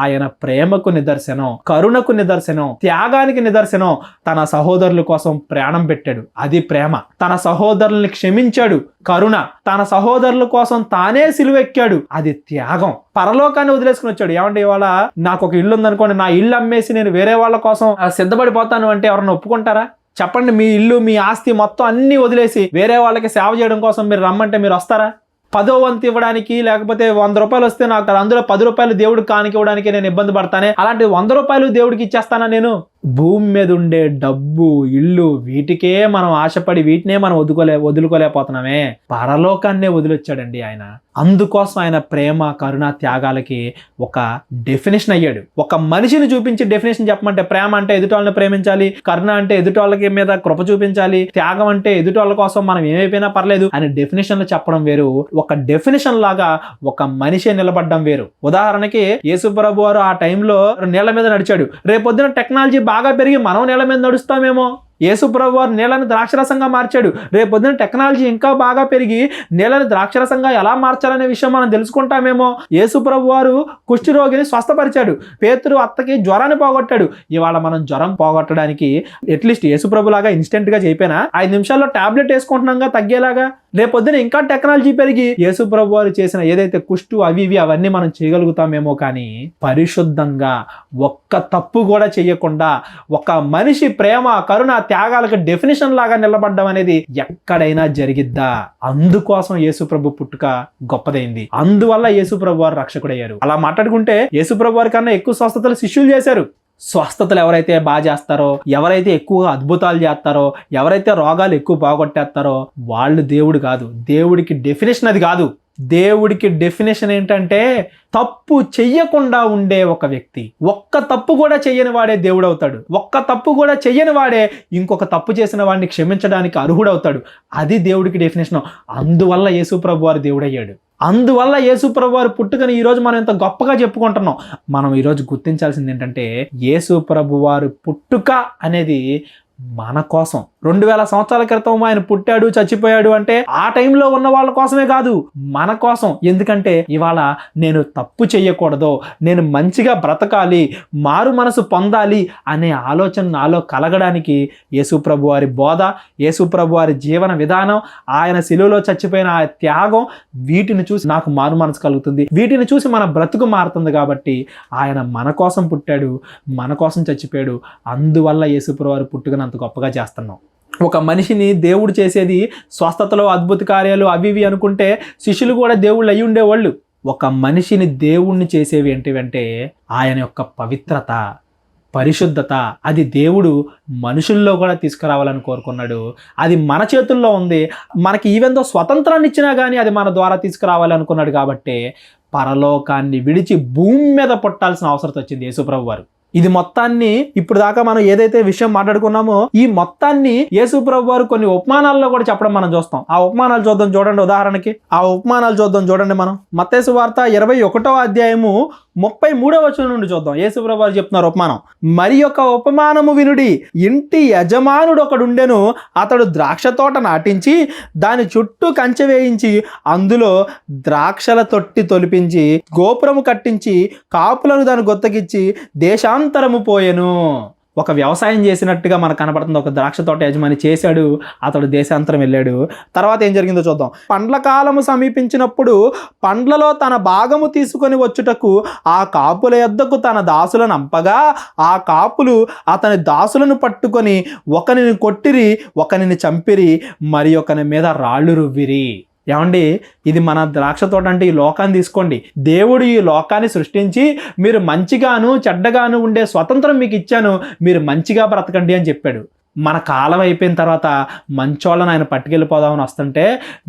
[SPEAKER 1] ఆయన ప్రేమకు నిదర్శనం, కరుణకు నిదర్శనం, త్యాగానికి నిదర్శనం. తన సహోదరుల కోసం ప్రాణం పెట్టాడు, అది ప్రేమ. తన సహోదరుల్ని క్షమించాడు, కరుణ. తన సహోదరుల కోసం తానే సిలువెక్కాడు, అది త్యాగం. పరలోకాన్ని వదిలేసుకుని వచ్చాడు. ఏమంటే ఇవాళ నాకు ఒక ఇల్లు ఉందనుకోండి, నా ఇల్లు అమ్మేసి నేను వేరే వాళ్ళ కోసం సిద్ధపడిపోతాను అంటే ఎవరన్నా ఒప్పుకుంటారా? చెప్పండి. మీ ఇల్లు, మీ ఆస్తి మొత్తం అన్ని వదిలేసి వేరే వాళ్ళకి సేవ చేయడం కోసం మీరు రమ్మంటే మీరు వస్తారా? 10వ వంతు ఇవ్వడానికి, లేకపోతే 100 రూపాయలు వస్తే నాకు అందులో 10 రూపాయలు దేవుడికి కానికి ఇవ్వడానికి నేను ఇబ్బంది పడతానే, అలాంటి 100 రూపాయలు దేవుడికి ఇచ్చేస్తానా నేను? భూమి మీద ఉండే డబ్బు, ఇల్లు, వీటికే మనం ఆశపడి వీటినే మనం వదులుకోలేకపోతున్నామే. పరలోకాన్నే వదిలొచ్చాడండి ఆయన. అందుకోసం ఆయన ప్రేమ, కరుణ, త్యాగాలకి ఒక డెఫినేషన్ అయ్యాడు. ఒక మనిషిని చూపించి డెఫినేషన్ చెప్పమంటే, ప్రేమ అంటే ఎదుటోళ్ళని ప్రేమించాలి, కరుణ అంటే ఎదుటోళ్ళకి మీద కృప చూపించాలి, త్యాగం అంటే ఎదుటోళ్ళ కోసం మనం ఏమైపోయినా పర్లేదు అని డెఫినేషన్లు చెప్పడం వేరు, ఒక డెఫినేషన్ లాగా ఒక మనిషి నిలబడడం వేరు. ఉదాహరణకి యేసుప్రభు వారు ఆ టైంలో నీళ్ల మీద నడిచాడు. రేపొద్దున టెక్నాలజీ బాగా పెరిగి మనం నీళ్ల మీద నడుస్తామేమో. యేసుప్రభు వారు నీళ్ళని ద్రాక్షరసంగా మార్చాడు. రేపొద్దున టెక్నాలజీ ఇంకా బాగా పెరిగి నీళ్ళని ద్రాక్షరసంగా ఎలా మార్చాలనే విషయం మనం తెలుసుకుంటామేమో. యేసుప్రభు వారు కుష్ఠరోగిని స్వస్థపరిచాడు. పేతురు అత్తకి జ్వరాన్ని పోగొట్టాడు. ఇవాళ మనం జ్వరం పోగొట్టడానికి అట్లీస్ట్ యేసుప్రభు లాగా ఇన్స్టెంట్ గా చేయపోయినా 5 నిమిషాల్లో టాబ్లెట్ వేసుకుంటున్నాగా తగ్గేలాగా. రేపొద్దున ఇంకా టెక్నాలజీ పెరిగి యేసుప్రభు వారు చేసిన ఏదైతే కుష్టు అవి అవన్నీ మనం చేయగలుగుతామేమో. కానీ పరిశుద్ధంగా ఒక్క తప్పు కూడా చేయకుండా ఒక మనిషి ప్రేమ, కరుణ, త్యాగాలకు డెఫినేషన్ లాగా నిలబడ్డం అనేది ఎక్కడైనా జరిగిద్దా? అందుకోసం యేసుప్రభు పుట్టుక గొప్పదైంది. అందువల్ల యేసుప్రభు వారు రక్షకుడయ్యారు. అలా మాట్లాడుకుంటే యేసుప్రభు వారి కన్నా ఎక్కువ స్వస్థతలు శిష్యులు చేశారు. స్వస్థతలు ఎవరైతే బాగా చేస్తారో, ఎవరైతే ఎక్కువగా అద్భుతాలు చేస్తారో, ఎవరైతే రోగాలు ఎక్కువ బాగొట్టేస్తారో వాళ్ళు దేవుడు కాదు. దేవుడికి డెఫినేషన్ అది కాదు. దేవుడికి డెఫినేషన్ ఏంటంటే తప్పు చెయ్యకుండా ఉండే ఒక వ్యక్తి. ఒక్క తప్పు కూడా చెయ్యని వాడే దేవుడు అవుతాడు. ఒక్క తప్పు కూడా చెయ్యని వాడే ఇంకొక తప్పు చేసిన వాడిని క్షమించడానికి అర్హుడవుతాడు. అది దేవుడికి డెఫినేషన్. అందువల్ల యేసుప్రభు వారు దేవుడయ్యాడు. అందువల్ల యేసుప్రభు వారు పుట్టుకని ఈరోజు మనం ఇంత గొప్పగా చెప్పుకుంటున్నాం. మనం ఈరోజు గుర్తించాల్సింది ఏంటంటే యేసుప్రభు వారు పుట్టుక అనేది మన కోసం. 2000 సంవత్సరాల క్రితం ఆయన పుట్టాడు, చచ్చిపోయాడు అంటే ఆ టైంలో ఉన్న వాళ్ళ కోసమే కాదు, మన కోసం. ఎందుకంటే ఇవాళ నేను తప్పు చెయ్యకూడదు, నేను మంచిగా బ్రతకాలి, మారు మనసు పొందాలి అనే ఆలోచన నాలో కలగడానికి యేసుప్రభు వారి బోధ, యేసుప్రభు వారి జీవన విధానం, ఆయన శిలువలో చచ్చిపోయిన ఆ త్యాగం, వీటిని చూసి నాకు మారు మనసు కలుగుతుంది. వీటిని చూసి మన బ్రతుకు మారుతుంది. కాబట్టి ఆయన మన కోసం పుట్టాడు, మన కోసం చచ్చిపోయాడు. అందువల్ల యేసుప్రభు వారి పుట్టుకను అంత గొప్పగా చేస్తున్నాం. ఒక మనిషిని దేవుడు చేసేది స్వస్థతలో, అద్భుత కార్యాలు అవి అనుకుంటే శిష్యులు కూడా దేవుళ్ళు అయి ఉండేవాళ్ళు. ఒక మనిషిని దేవుణ్ణి చేసేవి ఏంటివంటే ఆయన యొక్క పవిత్రత, పరిశుద్ధత. అది దేవుడు మనుషుల్లో కూడా తీసుకురావాలని కోరుకున్నాడు. అది మన చేతుల్లో ఉంది. మనకి ఈవెందో స్వతంత్రాన్ని ఇచ్చినా కానీ అది మన ద్వారా తీసుకురావాలి అనుకున్నాడు. కాబట్టి పరలోకాన్ని విడిచి భూమి మీద పుట్టాల్సిన అవసరం వచ్చింది యేసుప్రభు వారు. ఇది మొత్తాన్ని ఇప్పుడు దాకా మనం ఏదైతే విషయం మాట్లాడుకున్నామో ఈ మొత్తాన్ని యేసుప్రభు వారు కొన్ని ఉపమానాల్లో కూడా చెప్పడం మనం చూస్తాం. ఆ ఉపమానాలు చూద్దాం చూడండి. ఉదాహరణకి ఆ ఉపమానాలు చూద్దాం చూడండి. మనం మత్తయి సువార్త 21వ అధ్యాయము 33వ వచనం నుండి చూద్దాం. యేసుప్రభు వారు చెప్తున్నారు ఉపమానం. మరి యొక్క ఉపమానము వినుడి. ఇంటి యజమానుడు ఒకడుండెను. అతడు ద్రాక్ష తోట నాటించి దాని చుట్టూ కంచె వేయించి అందులో ద్రాక్షల తొట్టి తొలిపించి గోపురము కట్టించి కాపులను దాని గొత్తకిచ్చి దేశాంతరము పోయెను. ఒక వ్యవసాయం చేసినట్టుగా మనకు కనపడుతుంది. ఒక ద్రాక్ష తోట యజమాని చేశాడు, అతడు దేశాంతరం వెళ్ళాడు. తర్వాత ఏం జరిగిందో చూద్దాం. పండ్ల కాలము సమీపించినప్పుడు పండ్లలో తన భాగము తీసుకొని వచ్చుటకు ఆ కాపుల యొద్దకు తన దాసులను అంపగా ఆ కాపులు అతని దాసులను పట్టుకొని ఒకనిని కొట్టిరి, ఒకనిని చంపిరి, మరి ఒకని మీద రాళ్ళు రువ్విరి. ఏమండి, ఇది మన ద్రాక్ష తోట అంటే ఈ లోకాన్ని తీసుకోండి. దేవుడు ఈ లోకాన్ని సృష్టించి మీరు మంచిగాను చెడ్డగాను ఉండే స్వతంత్రం మీకు ఇచ్చాను, మీరు మంచిగా బ్రతకండి అని చెప్పాడు. మన కాలం అయిపోయిన తర్వాత మంచోళ్ళని ఆయన పట్టుకెళ్ళిపోదామని వస్తుంటే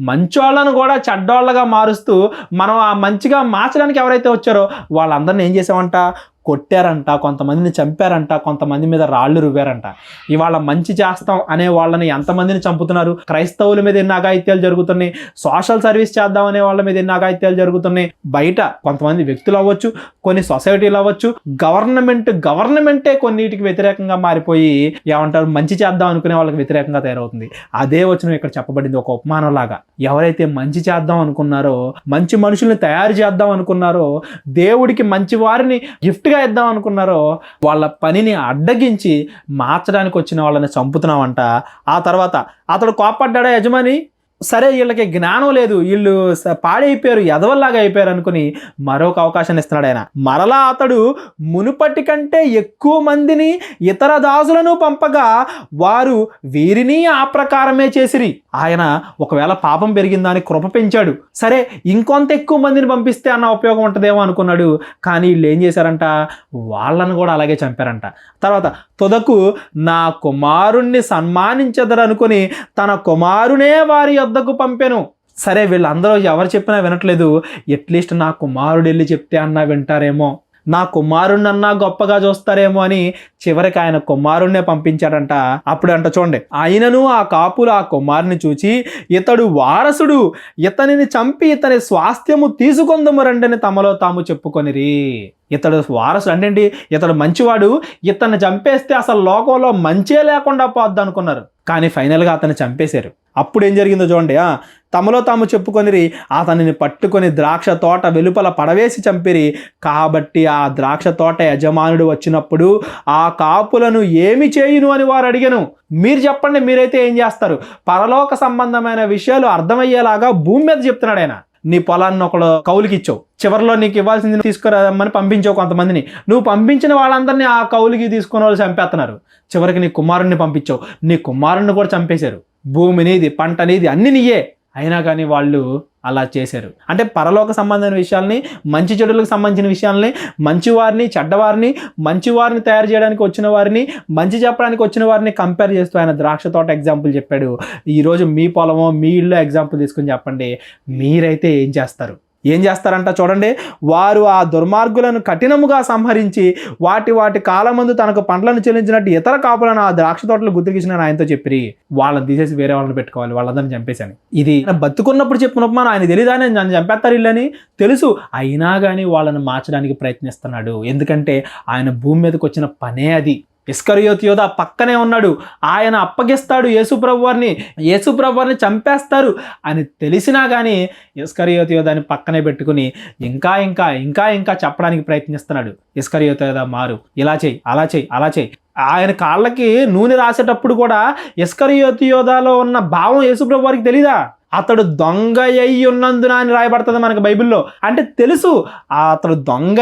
[SPEAKER 1] మంచోళ్ళను కూడా చెడ్డోళ్ళగా మారుస్తూ మనం ఆ మంచిగా మార్చడానికి ఎవరైతే వచ్చారో వాళ్ళందరినీ ఏం చేసామంట, కొట్టారంట, కొంతమందిని చంపారంట, కొంతమంది మీద రాళ్ళు రువ్వారంట. ఇవాళ మంచి చేస్తాం అనే వాళ్ళని ఎంతమందిని చంపుతున్నారు. క్రైస్తవుల మీద ఎన్ని అఘాయిత్యాలు జరుగుతున్నాయి, సోషల్ సర్వీస్ చేద్దాం అనే వాళ్ళ మీద ఎన్ని అఘాయిత్యాలు జరుగుతున్నాయి. బయట కొంతమంది వ్యక్తులు అవ్వచ్చు, కొన్ని సొసైటీలు అవ్వచ్చు, గవర్నమెంటే కొన్నిటికి వ్యతిరేకంగా మారిపోయి ఏమంటారు, మంచి చేద్దాం అనుకునే వాళ్ళకి వ్యతిరేకంగా తయారవుతుంది. అదే వచనం ఇక్కడ చెప్పబడింది ఒక ఉపమానంలాగా. ఎవరైతే మంచి చేద్దాం అనుకున్నారో, మంచి మనుషుల్ని తయారు చేద్దాం అనుకున్నారో, దేవుడికి మంచి వారిని గిఫ్ట్గా ఇద్దాం అనుకున్నారో వాళ్ళ పనిని అడ్డగించి మార్చడానికి వచ్చిన వాళ్ళని చంపుతున్నామంట. ఆ తర్వాత అతడు కోపడ్డాడా యజమాని, సరే వీళ్ళకి జ్ఞానం లేదు, వీళ్ళు పాడైపోయారు, ఎదవల్లాగా అయిపోయారు అనుకుని మరొక అవకాశాన్ని ఇస్తున్నాడు ఆయన. మరలా అతడు మునుపటి కంటే ఎక్కువ మందిని ఇతర దాసులను పంపగా వారు వీరిని ఆ ప్రకారమే చేసిరి. ఆయన ఒకవేళ పాపం పెరిగిందా అని కృప పెంచాడు, సరే ఇంకొంత ఎక్కువ మందిని పంపిస్తే అన్న ఉపయోగం ఉంటుందేమో అనుకున్నాడు. కానీ వీళ్ళు ఏం చేశారంట, వాళ్ళను కూడా అలాగే చంపారంట. తర్వాత తుదకు నా కుమారుణ్ణి సన్మానించదరు అనుకుని తన కుమారునే వారి వద్దకు పంపెను. సరే వీళ్ళందరూ ఎవరు చెప్పినా వినట్లేదు, అట్లీస్ట్ నా కుమారుడు వెళ్ళి చెప్తే అన్నా వింటారేమో, నా కుమారుణ్ణన్నా గొప్పగా చూస్తారేమో అని చివరికి ఆయన కుమారుణ్ణే పంపించాడంట. అప్పుడంట చూడండి, ఆయనను ఆ కాపులు ఆ కుమారుని చూచి ఇతడు వారసుడు, ఇతనిని చంపి ఇతని స్వాస్థ్యము తీసుకొందము రండని తమలో తాము చెప్పుకొనిరి. ఇతడు వారసుడు అంటే ఇతడు మంచివాడు, ఇతన్ని చంపేస్తే అసలు లోకంలో మంచే లేకుండా పోద్ది అనుకున్నారు. కానీ ఫైనల్గా అతన్ని చంపేశారు. అప్పుడు ఏం జరిగిందో చూడండి, తమలో తాము చెప్పుకొనిరి అతనిని పట్టుకొని ద్రాక్ష తోట వెలుపల పడవేసి చంపిరి. కాబట్టి ఆ ద్రాక్ష తోట యజమానుడు వచ్చినప్పుడు ఆ కాపులను ఏమి చేయును అని వారు అడిగాను. మీరు చెప్పండి, మీరైతే ఏం చేస్తారు? పరలోక సంబంధమైన విషయాలు అర్థమయ్యేలాగా భూమి మీద చెప్తున్నాడు ఆయన. నీ పొలాన్ని ఒకడు కౌలుకి ఇచ్చావు, చివరిలో నీకు ఇవ్వాల్సింది తీసుకురామని పంపించావు కొంతమందిని, నువ్వు పంపించిన వాళ్ళందరినీ ఆ కౌలుకి తీసుకునే వాళ్ళు చంపేస్తున్నారు. చివరికి నీ కుమారుణ్ణి పంపించావు, నీ కుమారుణ్ణి కూడా చంపేశారు. భూమి నీది, పంట నీది, అన్ని నీయే, అయినా కానీ వాళ్ళు అలా చేశారు. అంటే పరలోక సంబంధమైన విషయాల్ని, మంచి చెడులకు సంబంధించిన విషయాల్ని, మంచివారిని చెడ్డవారిని, మంచివారిని తయారు చేయడానికి వచ్చిన వారిని, మంచి చెప్పడానికి వచ్చిన వారిని కంపేర్ చేస్తూ ఆయన ద్రాక్ష తోట ఎగ్జాంపుల్ చెప్పాడు. ఈరోజు మీ పొలమో మీ ఇల్లు ఎగ్జాంపుల్ తీసుకుని చెప్పండి, మీరైతే ఏం చేస్తారు? ఏం చేస్తారంట చూడండి, వారు ఆ దుర్మార్గులను కఠినముగా సంహరించి వాటి కాలమందు తనకు పంటలను చెల్లించినట్టు ఇతర కాపులను ఆ ద్రాక్ష తోటలు గుర్తుకిచ్చిన ఆయనతో చెప్పి వాళ్ళని తీసేసి వేరే వాళ్ళని పెట్టుకోవాలి, వాళ్ళందరిని చంపేశాను. ఇది బతుకున్నప్పుడు చెప్పినప్పుడు ఆయన తెలియదానే నన్ను చంపేస్తారు ఇల్లని తెలుసు, అయినా కానీ వాళ్ళని మార్చడానికి ప్రయత్నిస్తున్నాడు. ఎందుకంటే ఆయన భూమి మీదకి వచ్చిన పనే అది. ఇస్కరియోతు యోధ పక్కనే ఉన్నాడు, ఆయన అప్పగిస్తాడు యేసుప్రభువారిని చంపేస్తారు అని తెలిసినా కానీ ఇస్కరియోతు యోధాని పక్కనే పెట్టుకుని ఇంకా ఇంకా ఇంకా ఇంకా చెప్పడానికి ప్రయత్నిస్తున్నాడు. ఇస్కరియోతు యోధ మారు, ఇలా చేయి, అలా చేయి, అలా చేయి. ఆయన కాళ్ళకి నూనె రాసేటప్పుడు కూడా ఇస్కరియోతు యోధాలో ఉన్న భావం యేసుప్రభు వారికి తెలీదా? అతడు దొంగ అయి ఉన్నందున అని రాయబడుతుంది మనకి బైబిల్లో. అంటే తెలుసు అతడు దొంగ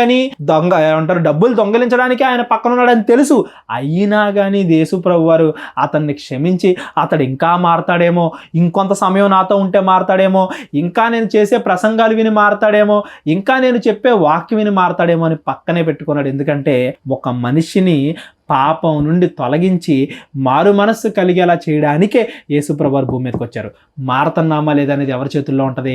[SPEAKER 1] ఏమంటారు, డబ్బులు దొంగలించడానికి ఆయన పక్కన ఉన్నాడని తెలుసు. అయినా కానీ యేసుప్రభు వారు అతన్ని క్షమించి అతడు ఇంకా మారతాడేమో, ఇంకొంత సమయం నాతో ఉంటే మారతాడేమో, ఇంకా నేను చేసే ప్రసంగాలు విని మారతాడేమో, ఇంకా నేను చెప్పే వాక్యం విని మారతాడేమో అని పక్కనే పెట్టుకున్నాడు. ఎందుకంటే ఒక మనిషిని పాపం నుండి తొలగించి మారు మనస్సు కలిగేలా చేయడానికే యేసుప్రభు వారు భూమి మీదకి వచ్చారు. మారుతున్నామా లేదనేది ఎవరి చేతుల్లో ఉంటుంది?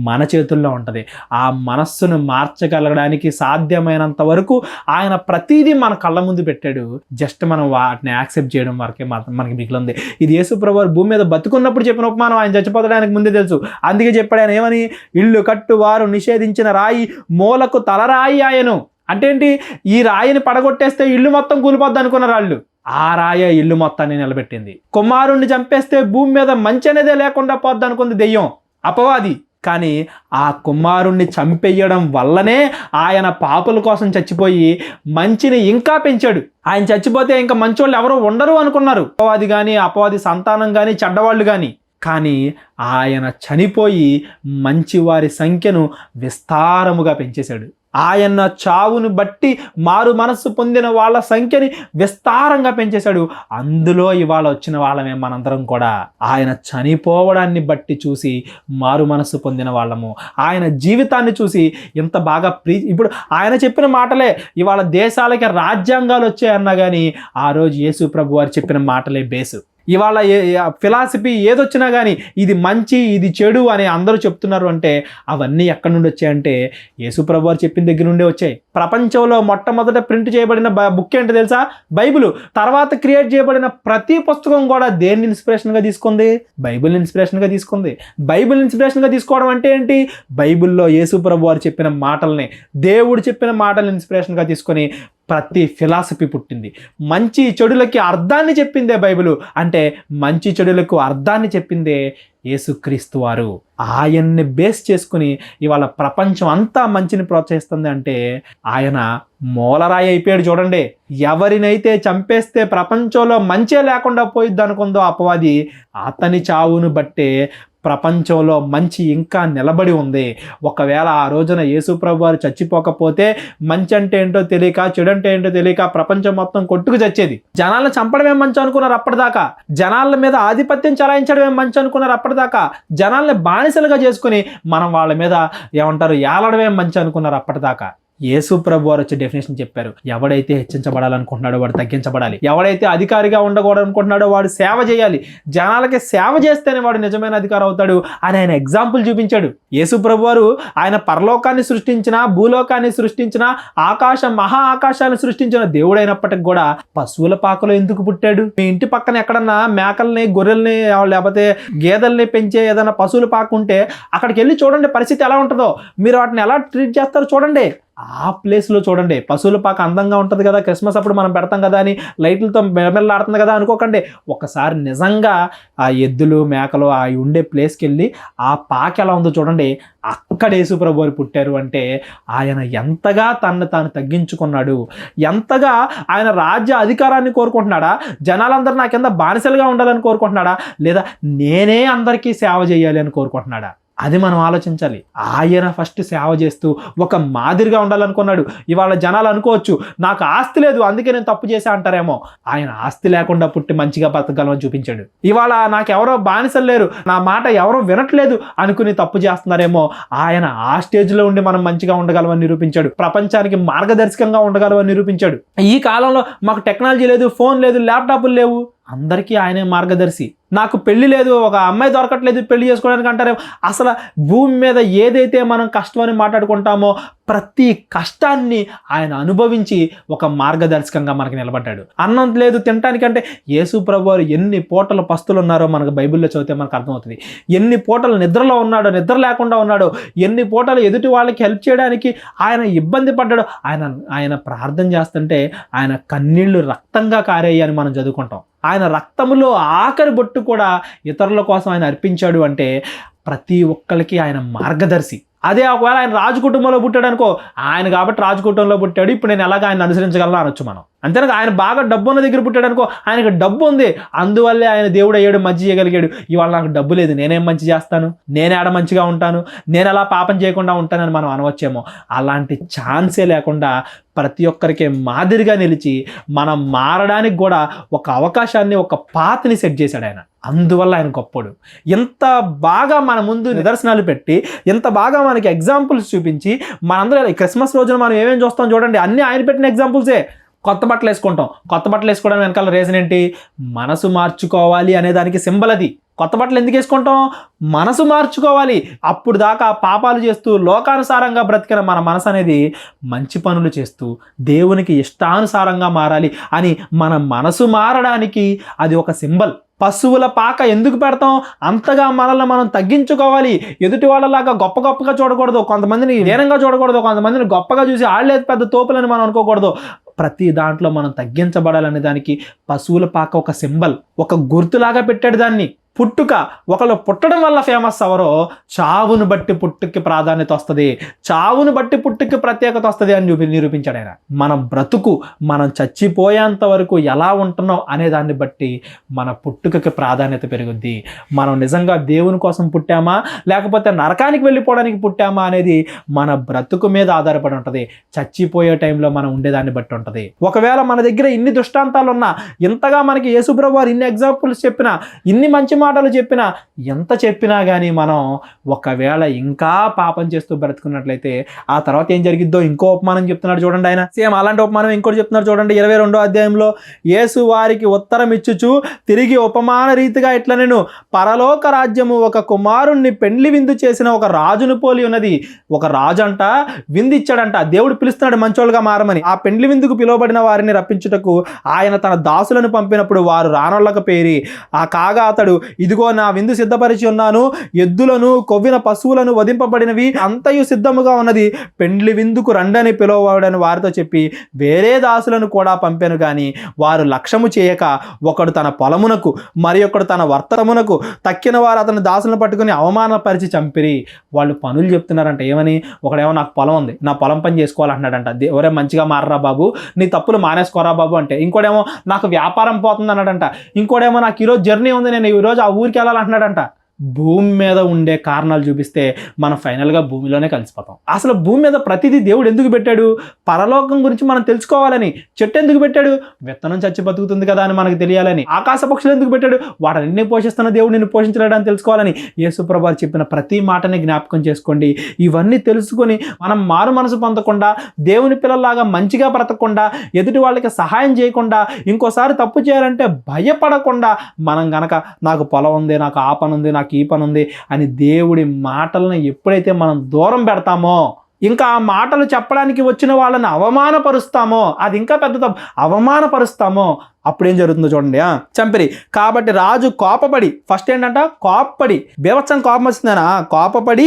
[SPEAKER 1] మన చేతుల్లో ఉంటుంది. ఆ మనస్సును మార్చగలగడానికి సాధ్యమైనంత వరకు ఆయన ప్రతిదీ మన కళ్ళ ముందు పెట్టాడు. జస్ట్ మనం వాటిని యాక్సెప్ట్ చేయడం వరకే మనకి మిగిలింది. ఇది యేసుప్రభు వారు భూమి మీద బతుకున్నప్పుడు చెప్పిన ఉపమానం, ఆయన చచ్చిపోతడానికి ముందే తెలుసు. అందుకే చెప్పాడు ఆయన ఏమని, ఇల్లు కట్టు వారు నిషేధించిన రాయి మూలకు తలరాయి ఆయను. అంటే ఏంటి, ఈ రాయిని పడగొట్టేస్తే ఇల్లు మొత్తం కూలిపోద్ది అనుకున్నారు వాళ్ళు, ఆ రాయ ఇల్లు మొత్తాన్ని నిలబెట్టింది. కుమారుణ్ణి చంపేస్తే భూమి మీద మంచి అనేదే లేకుండా పోద్ది అనుకుంది దెయ్యం, అపవాది. కానీ ఆ కుమారుణ్ణి చంపేయడం వల్లనే ఆయన పాపుల కోసం చచ్చిపోయి మంచిని ఇంకా పెంచాడు. ఆయన చచ్చిపోతే ఇంకా మంచోళ్ళు ఎవరో ఉండరు అనుకున్నారు, అపవాది సంతానం కానీ చెడ్డవాళ్ళు కానీ. కానీ ఆయన చనిపోయి మంచివారి సంఖ్యను విస్తారముగా పెంచేశాడు. ఆయన చావును బట్టి మారు మనస్సు పొందిన వాళ్ళ సంఖ్యని విస్తారంగా పెంచేశాడు. అందులో ఇవాళ వచ్చిన వాళ్ళమే మనందరం కూడా. ఆయన చనిపోవడాన్ని బట్టి చూసి మారు మనస్సు పొందిన వాళ్ళము. ఆయన జీవితాన్ని చూసి ఇంత బాగా ఇప్పుడు ఆయన చెప్పిన మాటలే ఇవాళ దేశాలకి రాజ్యాంగాలు వచ్చాయన్నా కానీ ఆ రోజు యేసు ప్రభు వారు చెప్పిన మాటలే బేసు. ఇవాళ ఫిలాసఫీ ఏదొచ్చినా కానీ ఇది మంచి ఇది చెడు అని అందరూ చెప్తున్నారు అంటే అవన్నీ ఎక్కడి నుండి వచ్చాయంటే యేసుప్రభు వారు చెప్పిన దగ్గర నుండే వచ్చాయి. ప్రపంచంలో మొట్టమొదట ప్రింట్ చేయబడిన బుక్ ఏంటో తెలుసా? బైబిల్. తర్వాత క్రియేట్ చేయబడిన ప్రతి పుస్తకం కూడా దేన్ని ఇన్స్పిరేషన్గా తీసుకుంది? బైబిల్ ఇన్స్పిరేషన్గా తీసుకుంది. బైబిల్ ఇన్స్పిరేషన్గా తీసుకోవడం అంటే ఏంటి? బైబిల్లో యేసుప్రభు వారు చెప్పిన మాటల్ని, దేవుడు చెప్పిన మాటల్ని ఇన్స్పిరేషన్గా తీసుకొని ప్రతి ఫిలాసఫీ పుట్టింది. మంచి చెడులకి అర్థాన్ని చెప్పిందే బైబిల్. అంటే మంచి చెడులకు అర్థాన్ని చెప్పిందే యేసుక్రీస్తు వారు. ఆయన్ని బేస్ చేసుకుని ఇవాళ ప్రపంచం అంతా మంచిని ప్రోత్సహిస్తుంది అంటే ఆయన మూలరాయి అయిపోయాడు. చూడండి, ఎవరినైతే చంపేస్తే ప్రపంచంలో మంచే లేకుండా పోయిద్ది అనుకుందో అపవాది, అతని చావును బట్టే ప్రపంచంలో మంచి ఇంకా నిలబడి ఉంది. ఒకవేళ ఆ రోజున యేసుప్రభు వారు చచ్చిపోకపోతే మంచి అంటే ఏంటో తెలియక, చెడు అంటే ఏంటో తెలియక ప్రపంచం మొత్తం కొట్టుకు చచ్చేది. జనాలను చంపడమే మంచి అనుకున్నారు అప్పటిదాకా. జనాల మీద ఆధిపత్యం చలాయించడమే మంచి అనుకున్నారు అప్పటిదాకా. జనాల్ని బానిసలుగా చేసుకుని మనం వాళ్ళ మీద ఏలడమే మంచి అనుకున్నారు అప్పటిదాకా. యేసు ప్రభు వారు వచ్చి డెఫినేషన్ చెప్పారు. ఎవడైతే హెచ్చించబడాలనుకుంటున్నాడో వాడు తగ్గించబడాలి. ఎవడైతే అధికారిగా ఉండకూడదు అనుకుంటున్నాడో వాడు సేవ చేయాలి. జనాలకి సేవ చేస్తేనే వాడు నిజమైన అధికారం అవుతాడు అని ఆయన ఎగ్జాంపుల్ చూపించాడు. యేసు ప్రభు వారు ఆయన పరలోకాన్ని సృష్టించిన, భూలోకాన్ని సృష్టించిన, మహా ఆకాశాన్ని సృష్టించిన దేవుడైనప్పటికి కూడా పశువుల పాకలో ఎందుకు పుట్టాడు? మీ ఇంటి పక్కన ఎక్కడన్నా మేకల్ని, గొర్రెల్ని లేకపోతే గేదెల్ని పెంచే ఏదైనా పశువుల పాక ఉంటే అక్కడికి వెళ్ళి చూడండి పరిస్థితి ఎలా ఉంటుందో. మీరు వాటిని ఎలా ట్రీట్ చేస్తారో చూడండి. ఆ ప్లేస్లో చూడండి. పశువుల పాక అందంగా ఉంటుంది కదా, క్రిస్మస్ అప్పుడు మనం పెడతాం కదా అని లైట్లతో మెల్లమెల్లాడుతుంది కదా అనుకోకండి. ఒకసారి నిజంగా ఆ ఎద్దులు, మేకలు ఆ ఉండే ప్లేస్కి వెళ్ళి ఆ పాక ఎలా ఉందో చూడండి. అక్కడ యేసుప్రభు వారు పుట్టారు అంటే ఆయన ఎంతగా తనను తాను తగ్గించుకున్నాడు, ఎంతగా ఆయన రాజ్య అధికారాన్ని కోరుకుంటున్నాడా, జనాలందరూ నా కింద బానిసలుగా ఉండాలని కోరుకుంటున్నాడా, లేదా నేనే అందరికీ సేవ చేయాలి అని కోరుకుంటున్నాడా? అది మనం ఆలోచించాలి. ఆయన ఫస్ట్ సేవ చేస్తూ ఒక మాదిరిగా ఉండాలనుకున్నాడు. ఇవాళ జనాలు అనుకోవచ్చు నాకు ఆస్తి లేదు అందుకే నేను తప్పు చేశా అంటారేమో. ఆయన ఆస్తి లేకుండా పుట్టి మంచిగా బతకగలమని చూపించాడు. ఇవాళ నాకెవరో బానిసలు లేరు, నా మాట ఎవరో వినట్లేదు అనుకుని తప్పు చేస్తున్నారేమో. ఆయన ఆ స్టేజ్లో ఉండి మనం మంచిగా ఉండగలమని నిరూపించాడు. ప్రపంచానికి మార్గదర్శకంగా ఉండగలమని నిరూపించాడు. ఈ కాలంలో మాకు టెక్నాలజీ లేదు, ఫోన్ లేదు, ల్యాప్టాప్లు లేవు, అందరికీ ఆయనే మార్గదర్శి. నాకు పెళ్లి లేదు, ఒక అమ్మాయి దొరకట్లేదు పెళ్లి చేసుకోవడానికి అంటారేమో. అసలు భూమి మీద ఏదైతే మనం కష్టం అని మాట్లాడుకుంటామో ప్రతి కష్టాన్ని ఆయన అనుభవించి ఒక మార్గదర్శకంగా మనకు నిలబడ్డాడు. అన్నం లేదు తినటానికంటే యేసు ప్రభువారు ఎన్ని పూటల పస్తులు ఉన్నారో మనకు బైబిల్లో చదివితే మనకు అర్థమవుతుంది. ఎన్ని పూటలు నిద్రలో ఉన్నాడో, నిద్ర లేకుండా ఉన్నాడో, ఎన్ని పూటలు ఎదుటి వాళ్ళకి హెల్ప్ చేయడానికి ఆయన ఇబ్బంది పడ్డాడో. ఆయన ప్రార్థన చేస్తుంటే ఆయన కన్నీళ్లు రక్తంగా కారేయని మనం చదువుకుంటాం. ఆయన రక్తములో ఆఖరి బొట్టు కూడా ఇతరుల కోసం ఆయన అర్పించాడు అంటే ప్రతి ఒక్కరికి ఆయన మార్గదర్శి. అదే ఒకవేళ ఆయన రాజు కుటుంబంలో పుట్టాడు అనుకో, ఆయన కాబట్టి రాజు కుటుంబంలో పుట్టాడు, ఇప్పుడు నేను ఎలాగ ఆయన అనుసరించగలను అనొచ్చు మనం. అంతేనా? ఆయన బాగా డబ్బు ఉన్న దగ్గర పుట్టాడు అనుకో, ఆయనకు డబ్బు ఉంది అందువల్లే ఆయన దేవుడు అయ్యాడు, మంచి చేయగలిగాడు. ఇవాళ నాకు డబ్బు లేదు, నేనేం మంచి చేస్తాను, నేను ఆడ మంచిగా ఉంటాను, నేను అలా పాపం చేయకుండా ఉంటానని మనం అనవచ్చేమో. అలాంటి ఛాన్సే లేకుండా ప్రతి ఒక్కరికి మాదిరిగా నిలిచి మనం మారడానికి కూడా ఒక అవకాశాన్ని, ఒక పాత్ని సెట్ చేశాడు ఆయన. అందువల్ల ఆయన గొప్పడు. ఎంత బాగా మన ముందు నిదర్శనాలు పెట్టి, ఎంత బాగా మనకి ఎగ్జాంపుల్స్ చూపించి, మనందరూ క్రిస్మస్ రోజున మనం ఏమేమి చూస్తాం చూడండి, అన్నీ ఆయన పెట్టిన ఎగ్జాంపుల్సే. కొత్త బట్టలు వేసుకుంటాం. కొత్త బట్టలు వేసుకోవడం వెనకాల రీజన్ ఏంటి? మనసు మార్చుకోవాలి అనే దానికి సింబల్ అది. కొత్త బట్టలు ఎందుకు వేసుకుంటాం? మనసు మార్చుకోవాలి. అప్పుడు దాకా పాపాలు చేస్తూ లోకానుసారంగా బ్రతికిన మన మనసు అనేది మంచి పనులు చేస్తూ దేవునికి ఇష్టానుసారంగా మారాలి అని మన మనసు మారడానికి అది ఒక సింబల్. పశువుల పాక ఎందుకు పెడతాం? అంతగా మనల్ని మనం తగ్గించుకోవాలి. ఎదుటి వాళ్ళలాగా గొప్పగా చూడకూడదు, కొంతమందిని హీనంగా చూడకూడదు, కొంతమందిని గొప్పగా చూసి ఆడలేదు పెద్ద తోపులని మనం అనుకోకూడదు. ప్రతి దాంట్లో మనం తగ్గించబడాలనే దానికి పశువుల పాక ఒక సింబల్, ఒక గుర్తులాగా పెట్టాడు దాన్ని. పుట్టుక, ఒకళ్ళు పుట్టడం వల్ల ఫేమస్ అవరో, చావును బట్టి పుట్టుకి ప్రాధాన్యత వస్తుంది, చావును బట్టి పుట్టుకి ప్రత్యేకత వస్తుంది అని నిరూపించాడు ఆయన. మన బ్రతుకు మనం చచ్చిపోయేంత వరకు ఎలా ఉంటున్నాం అనే దాన్ని బట్టి మన పుట్టుకకి ప్రాధాన్యత పెరుగుద్ది. మనం నిజంగా దేవుని కోసం పుట్టామా లేకపోతే నరకానికి వెళ్ళిపోవడానికి పుట్టామా అనేది మన బ్రతుకు మీద ఆధారపడి ఉంటుంది. చచ్చిపోయే టైంలో మనం ఉండేదాన్ని బట్టి ఉంటుంది. ఒకవేళ మన దగ్గర ఇన్ని దృష్టాంతాలు ఉన్నా, ఇంతగా మనకి యేసుప్రభు వారు ఇన్ని ఎగ్జాంపుల్స్ చెప్పినా, ఇన్ని మంచి మాటలు చెప్పినా, ఎంత చెప్పినా కానీ మనం ఒకవేళ ఇంకా పాపం చేస్తూ బ్రతుకున్నట్లయితే ఆ తర్వాత ఏం జరిగిద్దో ఇంకో ఉపమానం చెప్తున్నాడు చూడండి ఆయన. సేమ్ అలాంటి ఉపమానం ఇంకోటి చెప్తున్నాడు చూడండి. 22వ అధ్యాయంలో యేసు వారికి ఉత్తరం ఇచ్చుచు తిరిగి ఉపమాన రీతిగా ఇట్లా, నేను పరలోక రాజ్యము ఒక కుమారుణ్ణి పెండ్లి విందు చేసిన ఒక రాజును పోలి ఉన్నది. ఒక రాజు అంట విందు ఇచ్చాడంట, దేవుడు పిలుస్తున్నాడు మంచోళ్ళుగా మారమని. ఆ పెండ్లి విందుకు పిలువబడిన వారిని రప్పించుటకు ఆయన తన దాసులను పంపినప్పుడు వారు రానోళ్ళకు పేరి, ఆ కాగా అతడు, ఇదిగో నా విందు సిద్ధపరిచి ఉన్నాను, ఎద్దులను కొవ్విన పశువులను వధింపబడినవి అంతయు సిద్ధముగా ఉన్నది, పెండ్లి విందుకు రండని పిలువబడని వారితో చెప్పి వేరే దాసులను కూడా పంపాను. కానీ వారు లక్ష్యము చేయక ఒకడు తన పొలమునకు మరి ఒకడు తన వర్తమునకు తక్కిన వారు అతని దాసులను పట్టుకుని అవమానపరిచి చంపిరి. వాళ్ళు పనులు చెప్తున్నారంట. ఏమని? ఒకడేమో నాకు పొలం ఉంది, నా పొలం పని చేసుకోవాలంటున్నాడంట. ఎవరే మంచిగా మారరా బాబు, నీ తప్పులు మానేసుకోరా బాబు అంటే. ఇంకోడేమో నాకు వ్యాపారం పోతుంది అన్నాడంట. ఇంకోడేమో నాకు ఈరోజు జర్నీ ఉంది, నేను ఈరోజు ఆ ఊరికి వెళ్ళాలంటున్నాడంట. భూమి మీద ఉండే కారణాలు చూపిస్తే మనం ఫైనల్గా భూమిలోనే కలిసిపోతాం. అసలు భూమి మీద ప్రతిదీ దేవుడు ఎందుకు పెట్టాడు? పరలోకం గురించి మనం తెలుసుకోవాలని. చెట్టు ఎందుకు పెట్టాడు? విత్తనం చచ్చి బతుకుతుంది కదా అని మనకు తెలియాలని. ఆకాశ పక్షులు ఎందుకు పెట్టాడు? వాటిని పోషిస్తున్న దేవుడు నిన్ను పోషించలేడని తెలుసుకోవాలని. యేసుప్రభు వారు చెప్పిన ప్రతి మాటని జ్ఞాపకం చేసుకోండి. ఇవన్నీ తెలుసుకొని మనం మారు మనసు పొందకుండా, దేవుని పిల్లల్లాగా మంచిగా బ్రతకకుండా, ఎదుటి వాళ్ళకి సహాయం చేయకుండా, ఇంకోసారి తప్పు చేయాలంటే భయపడకుండా, మనం గనక నాకు పొలం ఉంది, నాకు ఆ పని ఉంది, నాకు ఈ పని ఉంది అని దేవుడి మాటలను ఎప్పుడైతే మనం దూరం పెడతామో, ఇంకా ఆ మాటలు చెప్పడానికి వచ్చిన వాళ్ళని అవమానపరుస్తామో, అది ఇంకా పెద్ద అవమానపరుస్తామో, అప్పుడేం జరుగుతుందో చూడండి. చంపిరి. కాబట్టి రాజు కోపపడి, ఫస్ట్ ఏంటంట కోపపడి, బీభత్సం కోపం వచ్చిందనా, కోపపడి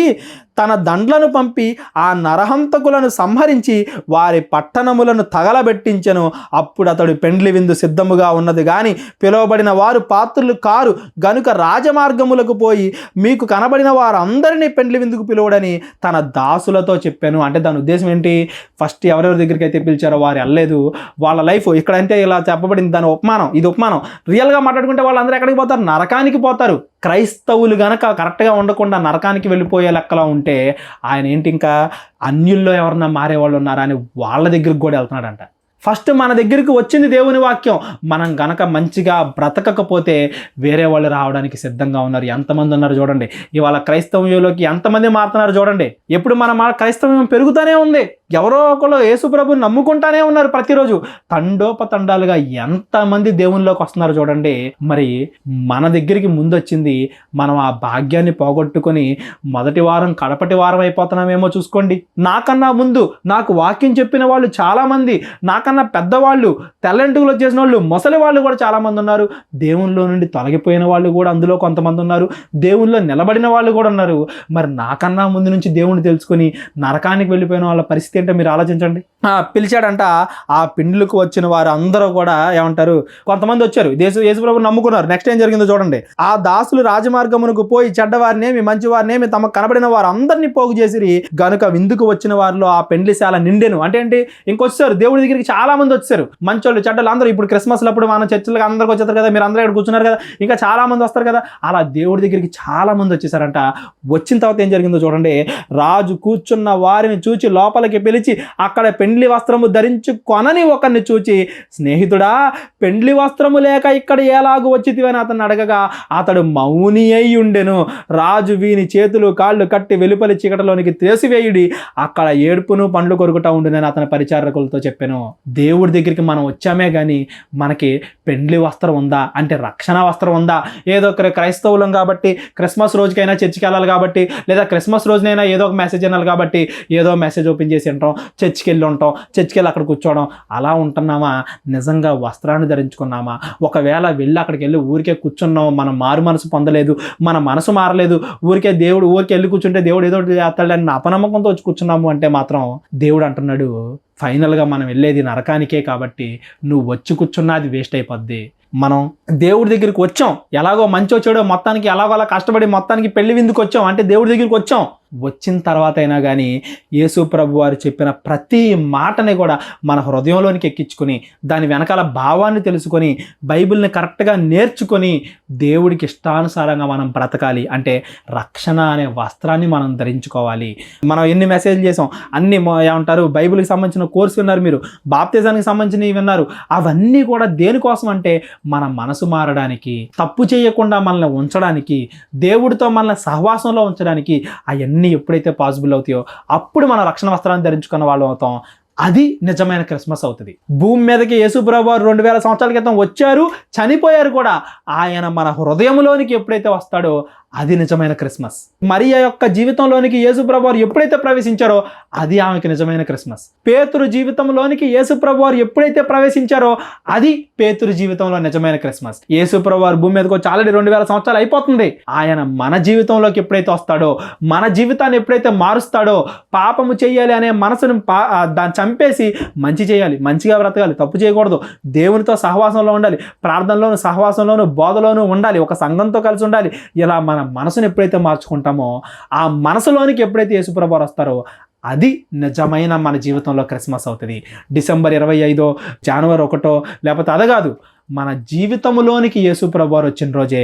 [SPEAKER 1] తన దండ్లను పంపి ఆ నరహంతకులను సంహరించి వారి పట్టణములను తగలబెట్టించెను. అప్పుడు అతడు పెండ్లి విందు సిద్ధముగా ఉన్నది కానీ పిలువబడిన వారు పాత్రులు కారు గనుక రాజమార్గములకు పోయి మీకు కనబడిన వారందరినీ పెండ్లి విందుకు పిలువడని తన దాసులతో చెప్పాను. అంటే దాని ఉద్దేశం ఏంటి? ఫస్ట్ ఎవరెవరి దగ్గరికి అయితే పిలిచారో వారు వెళ్ళలేదు. వాళ్ళ లైఫ్ ఇక్కడంటే ఇలా చెప్పబడింది. దాని ఉపమానం, ఇది ఉపమానం. రియల్గా మాట్లాడుకుంటే వాళ్ళందరూ ఎక్కడికి పోతారు? నరకానికి పోతారు. క్రైస్తవులు గనక కరెక్ట్గా ఉండకుండా నరకానికి వెళ్ళిపోయే లెక్కలో ఉంటే ఆయన ఏంటి, ఇంకా అన్యుల్లో ఎవరన్నా మారేవాళ్ళు ఉన్నారా అని వాళ్ళ దగ్గరికి కూడా వెళ్తున్నాడంట. ఫస్ట్ మన దగ్గరికి వచ్చింది దేవుని వాక్యం. మనం గనక మంచిగా బ్రతకకపోతే వేరే వాళ్ళు రావడానికి సిద్ధంగా ఉన్నారు. ఎంతమంది ఉన్నారు చూడండి. ఇవాళ క్రైస్తవంలోకి ఎంతమంది మారుతున్నారు చూడండి. ఎప్పుడు మన క్రైస్తవం పెరుగుతూనే ఉంది. ఎవరో ఒకళ్ళు యేసుప్రభుని నమ్ముకుంటానే ఉన్నారు. ప్రతిరోజు తండోపతండాలుగా ఎంతమంది దేవునిలోకి వస్తున్నారు చూడండి. మరి మన దగ్గరికి ముందు వచ్చింది, మనం ఆ భాగ్యాన్ని పోగొట్టుకొని మొదటి వారం కడపటి వారం అయిపోతున్నామేమో చూసుకోండి. నాకన్నా ముందు నాకు వాక్యం చెప్పిన వాళ్ళు చాలామంది, నాకన్నా పెద్దవాళ్ళు, తెల్లంటుకులు వచ్చేసిన వాళ్ళు, ముసలి వాళ్ళు కూడా చాలామంది ఉన్నారు. దేవునిలో నుండి తొలగిపోయిన వాళ్ళు కూడా అందులో కొంతమంది ఉన్నారు. దేవునిలో నిలబడిన వాళ్ళు కూడా ఉన్నారు. మరి నాకన్నా ముందు నుంచి దేవుని తెలుసుకొని నరకానికి వెళ్ళిపోయిన వాళ్ళ పరిస్థితి ఏంటో మీరు ఆలోచించండి. పిలిచాడంట. ఆ పిండ్లకు వచ్చిన వారు అందరూ కూడా ఏమంటారు, కొంతమంది వచ్చారు, యేసుప్రభుని నమ్ముకున్నారు. నెక్స్ట్ ఏం జరిగిందో చూడండి. ఆ దాసులు రాజమార్గమునకు పోయి చెడ్డవారినేమి మంచివారినేమి తమ కనబడిన వారు అందరినీ పోగు చేసిరి గనుక విందుకు వచ్చిన వారిలో ఆ పెండ్లిశాల నిండెను. అంటే ఏంటి? ఇంకొచ్చారు దేవుడి దగ్గరికి చాలా మంది వచ్చారు. మంచోళ్ళు చెడ్డలు అందరూ. ఇప్పుడు క్రిస్మస్లో అప్పుడు మన చర్చిలకు అందరికి వచ్చేస్తారు కదా, మీరు అందరూ ఇక్కడ కూర్చున్నారు కదా, ఇంకా చాలా మంది వస్తారు కదా. అలా దేవుడి దగ్గరికి చాలా మంది వచ్చేసారంట. వచ్చిన తర్వాత ఏం జరిగిందో చూడండి. రాజు కూర్చున్న వారిని చూచి లోపలికి పిలిచి అక్కడ పెండ్లి వస్త్రము ధరించుకొనని ఒకరిని చూచి, స్నేహితుడా, పెండ్లి వస్త్రము లేక ఇక్కడ ఎలాగూ వచ్చితివని అతన్ని అడగగా అతడు మౌని అయి ఉండెను. రాజు వీని చేతులు కాళ్ళు కట్టి వెలుపలి చీకటిలోనికి త్రేసివేయుడి, అక్కడ ఏడుపును పండ్లు కొరుకుతా ఉండునని అతని పరిచారకులతో చెప్పాను. దేవుడి దగ్గరికి మనం వచ్చామే కానీ మనకి పెండ్లి వస్త్రం ఉందా అంటే, రక్షణ వస్త్రం ఉందా? ఏదో క్రైస్తవులం కాబట్టి క్రిస్మస్ రోజుకైనా చర్చికి వెళ్ళాలి కాబట్టి, లేదా క్రిస్మస్ రోజునైనా ఏదో ఒక మెసేజ్ వినాలి కాబట్టి ఏదో మెసేజ్ ఓపెన్ చేసి ఉంటాం, చర్చికి వెళ్ళి ఉంటాం, చర్చికి వెళ్ళి అక్కడ కూర్చోవడం. అలా ఉంటున్నామా? నిజంగా వస్త్రాన్ని ధరించుకున్నామా? ఒకవేళ వెళ్ళి అక్కడికి వెళ్ళి ఊరికే కూర్చున్నాం, మనం మారు మనసు పొందలేదు, మన మనసు మారలేదు, ఊరికే వెళ్ళి కూర్చుంటే దేవుడు ఏదో చేస్తాడని అపనమ్మకంతో వచ్చి కూర్చున్నాము అంటే మాత్రం దేవుడు అంటున్నాడు, ఫైనల్గా మనం వెళ్ళేది నరకానికే కాబట్టి నువ్వు వచ్చి కూర్చున్నా అది వేస్ట్ అయిపోద్ది. మనం దేవుడి దగ్గరికి వచ్చాం, ఎలాగో మంచో చెడో మొత్తానికి ఎలాగో అలా కష్టపడి మొత్తానికి పెళ్లి విందుకు వచ్చాం అంటే దేవుడి దగ్గరికి వచ్చాం. వచ్చిన తర్వాత అయినా కానీ యేసు ప్రభు వారు చెప్పిన ప్రతి మాటని కూడా మన హృదయంలోనికి ఎక్కించుకొని దాని వెనకాల భావాన్ని తెలుసుకొని బైబిల్ని కరెక్ట్గా నేర్చుకొని దేవుడికి ఇష్టానుసారంగా మనం బ్రతకాలి. అంటే రక్షణ అనే వస్త్రాన్ని మనం ధరించుకోవాలి. మనం ఎన్ని మెసేజ్లు చేసాం, అన్ని ఏమంటారు, బైబిల్కి సంబంధించిన కోర్సు విన్నారు మీరు, బాప్తిజానికి సంబంధించినవి విన్నారు. అవన్నీ కూడా దేనికోసం అంటే మన మనసు మారడానికి, తప్పు చేయకుండా మనల్ని ఉంచడానికి, దేవుడితో మనల్ని సహవాసంలో ఉంచడానికి. అవన్నీ ఎప్పుడైతే పాసిబుల్ అవుతాయో అప్పుడు మన రక్షణ వస్త్రాన్ని ధరించుకున్న వాళ్ళు అవుతాం. అది నిజమైన క్రిస్మస్ అవుతుంది. భూమి మీదకి యేసు ప్రభు వారు 2000 సంవత్సరాల క్రితం వచ్చారు, చనిపోయారు కూడా. ఆయన మన హృదయంలోనికి ఎప్పుడైతే వస్తాడో అది నిజమైన క్రిస్మస్. మరియ యొక్క జీవితంలోనికి యేసు ప్రభు వారు ఎప్పుడైతే ప్రవేశించారో అది ఆమెకి నిజమైన క్రిస్మస్. పేతురు జీవితంలోనికి యేసు ప్రభు వారు ఎప్పుడైతే ప్రవేశించారో అది పేతురు జీవితంలో నిజమైన క్రిస్మస్. యేసు ప్రభు వారు భూమి మీదకి వచ్చి ఆల్రెడీ 2000 సంవత్సరాలు అయిపోతుంది. ఆయన మన జీవితంలోకి ఎప్పుడైతే వస్తాడో, మన జీవితాన్ని ఎప్పుడైతే మారుస్తాడో, పాపము చేయాలి అనే మనసును దాన్ని చంపేసి మంచి చేయాలి, మంచిగా బ్రతకాలి, తప్పు చేయకూడదు, దేవునితో సహవాసంలో ఉండాలి, ప్రార్థనలోను సహవాసంలోను బోధలోను ఉండాలి, ఒక సంఘంతో కలిసి ఉండాలి. ఇలా మన మనసును ఎప్పుడైతే మార్చుకుంటామో ఆ మనసులోనికి ఎప్పుడైతే యేసుప్రభు వారు వస్తారో అది నిజమైన మన జీవితంలో క్రిస్మస్ అవుతుంది. డిసెంబర్ 25 జనవరి 1 లేకపోతే అది కాదు, మన జీవితంలోనికి యేసు ప్రభు వారు వచ్చిన రోజే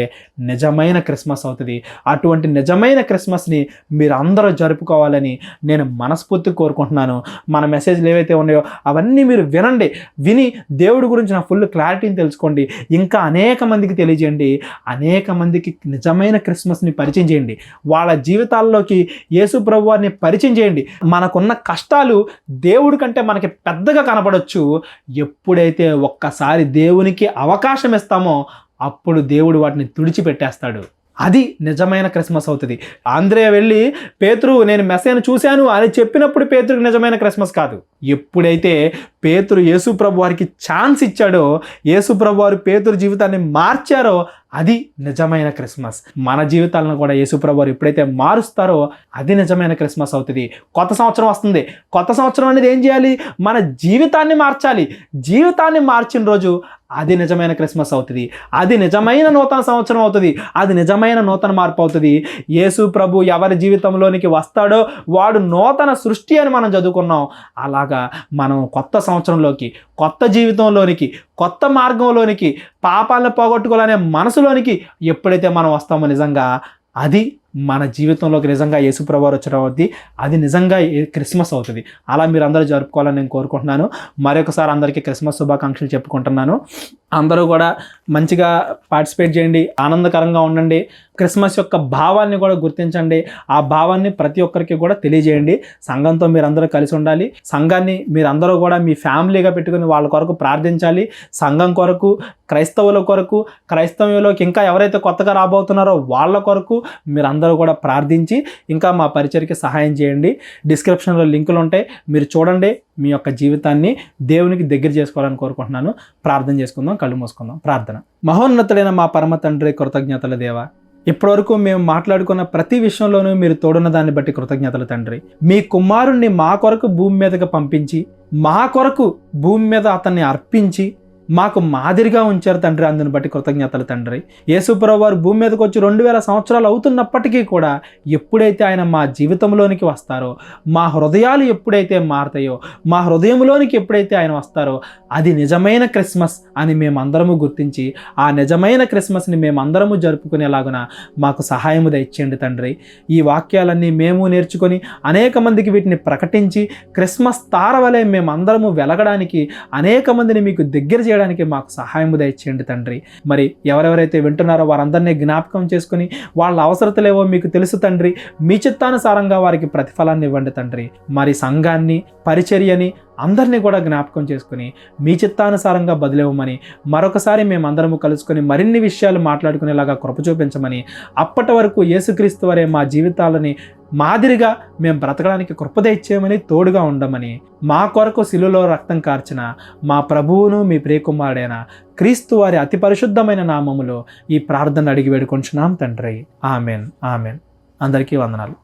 [SPEAKER 1] నిజమైన క్రిస్మస్ అవుతుంది. అటువంటి నిజమైన క్రిస్మస్ని మీరు అందరూ జరుపుకోవాలని నేను మనస్ఫూర్తిగా కోరుకుంటున్నాను. మన మెసేజ్లు ఏవైతే ఉన్నాయో అవన్నీ మీరు వినండి, విని దేవుడి గురించి నా ఫుల్ క్లారిటీని తెలుసుకోండి, ఇంకా అనేక మందికి తెలియజేయండి, అనేక మందికి నిజమైన క్రిస్మస్ని పరిచయం చేయండి, వాళ్ళ జీవితాల్లోకి యేసు ప్రభు వారిని పరిచయం చేయండి. మనకున్న కష్టాలు దేవుడి కంటే మనకి పెద్దగా కనపడవచ్చు. ఎప్పుడైతే ఒక్కసారి దేవునికి అవకాశం ఇస్తామో అప్పుడు దేవుడు వాటిని తుడిచిపెట్టేస్తాడు. అది నిజమైన క్రిస్మస్ అవుతుంది. ఆంద్రే వెళ్ళి పేతురు నేను మెస్సీని చూశాను అని చెప్పినప్పుడు పేతురుకి నిజమైన క్రిస్మస్ కాదు. ఎప్పుడైతే పేతురు యేసు ప్రభు వారికి ఛాన్స్ ఇచ్చాడో, యేసు ప్రభు వారు పేతురు జీవితాన్ని మార్చారో అది నిజమైన క్రిస్మస్. మన జీవితాలను కూడా యేసు ప్రభు వారు ఎప్పుడైతే మారుస్తారో అది నిజమైన క్రిస్మస్ అవుతుంది. కొత్త సంవత్సరం వస్తుంది. కొత్త సంవత్సరం అనేది ఏం చేయాలి? మన జీవితాన్ని మార్చాలి. జీవితాన్ని మార్చిన రోజు అది నిజమైన క్రిస్మస్ అవుతుంది. అది నిజమైన నూతన సంవత్సరం అవుతుంది. అది నిజమైన నూతన మార్పు అవుతుంది. యేసు ప్రభు ఎవరి జీవితంలోనికి వస్తాడో వాడు నూతన సృష్టి అని మనం చదువుకున్నాం. అలాగా మనం కొత్త సంవత్సరంలోకి, కొత్త జీవితంలోనికి, కొత్త మార్గంలోనికి, పాపాలను పోగొట్టుకోవాలనే మనసులోనికి ఎప్పుడైతే మనం వస్తామో నిజంగా అది మన జీవితంలోకి నిజంగా యేసు ప్రభు వారు వచ్చడం అవుతుంది. అది నిజంగా క్రిస్మస్ అవుతుంది. అలా మీరు అందరూ జరుపుకోవాలని నేను కోరుకుంటున్నాను. మరొకసారి అందరికీ క్రిస్మస్ శుభాకాంక్షలు చెప్పుకుంటున్నాను. అందరూ కూడా మంచిగా పార్టిసిపేట్ చేయండి, ఆనందకరంగా ఉండండి, క్రిస్మస్ యొక్క భావాన్ని కూడా గుర్తించండి, ఆ భావాన్ని ప్రతి ఒక్కరికి కూడా తెలియజేయండి. సంఘంతో మీరందరూ కలిసి ఉండాలి. సంఘాన్ని మీరందరూ కూడా మీ ఫ్యామిలీగా పెట్టుకుని వాళ్ళ కొరకు ప్రార్థించాలి. సంఘం కొరకు, క్రైస్తవుల కొరకు, క్రైస్తవంలోకి ఇంకా ఎవరైతే కొత్తగా రాబోతున్నారో వాళ్ళ కొరకు మీరందరూ కూడా ప్రార్థించి ఇంకా మా పరిచర్కి సహాయం చేయండి. డిస్క్రిప్షన్లో లింకులు ఉంటాయి, మీరు చూడండి. మీ యొక్క జీవితాన్ని దేవునికి దగ్గర చేసుకోవాలని కోరుకుంటున్నాను. ప్రార్థన చేసుకుందాం, కళ్ళు మూసుకుందాం. ప్రార్థన. మహోన్నతుడైన మా పరమ తండ్రి, కృతజ్ఞతల దేవా, ఇప్పటివరకు మేము మాట్లాడుకున్న ప్రతి విషయంలోనూ మీరు తోడున్న దాన్ని బట్టి కృతజ్ఞతలు తండ్రి. మీ కుమారుణ్ణి మా కొరకు భూమి మీదకి పంపించి, మా కొరకు భూమి మీద అతన్ని అర్పించి మాకు మాదిరిగా ఉంచారు తండ్రి. అందుని బట్టి కృతజ్ఞతలు తండ్రి. యేసు ప్రభువు వారు భూమి మీదకి వచ్చి 2000 సంవత్సరాలు అవుతున్నప్పటికీ కూడా ఎప్పుడైతే ఆయన మా జీవితంలోనికి వస్తారో, మా హృదయాలు ఎప్పుడైతే మారతాయో, మా హృదయంలోనికి ఎప్పుడైతే ఆయన వస్తారో అది నిజమైన క్రిస్మస్ అని మేమందరము గుర్తించి ఆ నిజమైన క్రిస్మస్ని మేమందరము జరుపుకునేలాగున మాకు సహాయము దయచేయండి తండ్రి. ఈ వాక్యాలన్నీ మేము నేర్చుకొని అనేక మందికి వీటిని ప్రకటించి క్రిస్మస్ తార వలె మేమందరము వెలగడానికి, అనేక మందిని మీకు దగ్గర చేయడానికి మాకు సహాయం దయచేయండి తండ్రి. మరి ఎవరెవరైతే వింటున్నారో వారందరినీ జ్ఞాపకం చేసుకుని వాళ్ళ అవసరతలేవో మీకు తెలుసు తండ్రి. మీ చిత్తానుసారంగా వారికి ప్రతిఫలాన్ని ఇవ్వండి తండ్రి. మరి సంఘాన్ని, పరిచర్యని అందరినీ కూడా జ్ఞాపకం చేసుకుని మీ చిత్తానుసారంగా బదిలేవమని మరొకసారి మేమందరము కలుసుకొని మరిన్ని విషయాలు మాట్లాడుకునేలాగా కృప చూపించమని, అప్పటి వరకు యేసుక్రీస్తు వారే మా జీవితాలని మాదిరిగా మేము బ్రతకడానికి కృపద ఇచ్చేయమని, తోడుగా ఉండమని, మా కొరకు శిలువలో రక్తం కార్చిన మా ప్రభువును మీ ప్రియకుమారుడైన క్రీస్తు వారి అతి పరిశుద్ధమైన నామములో ఈ ప్రార్థన అడిగి వేడుకొంచున్నాం తండ్రి. ఆమెన్. ఆమెన్. అందరికీ వందనాలు.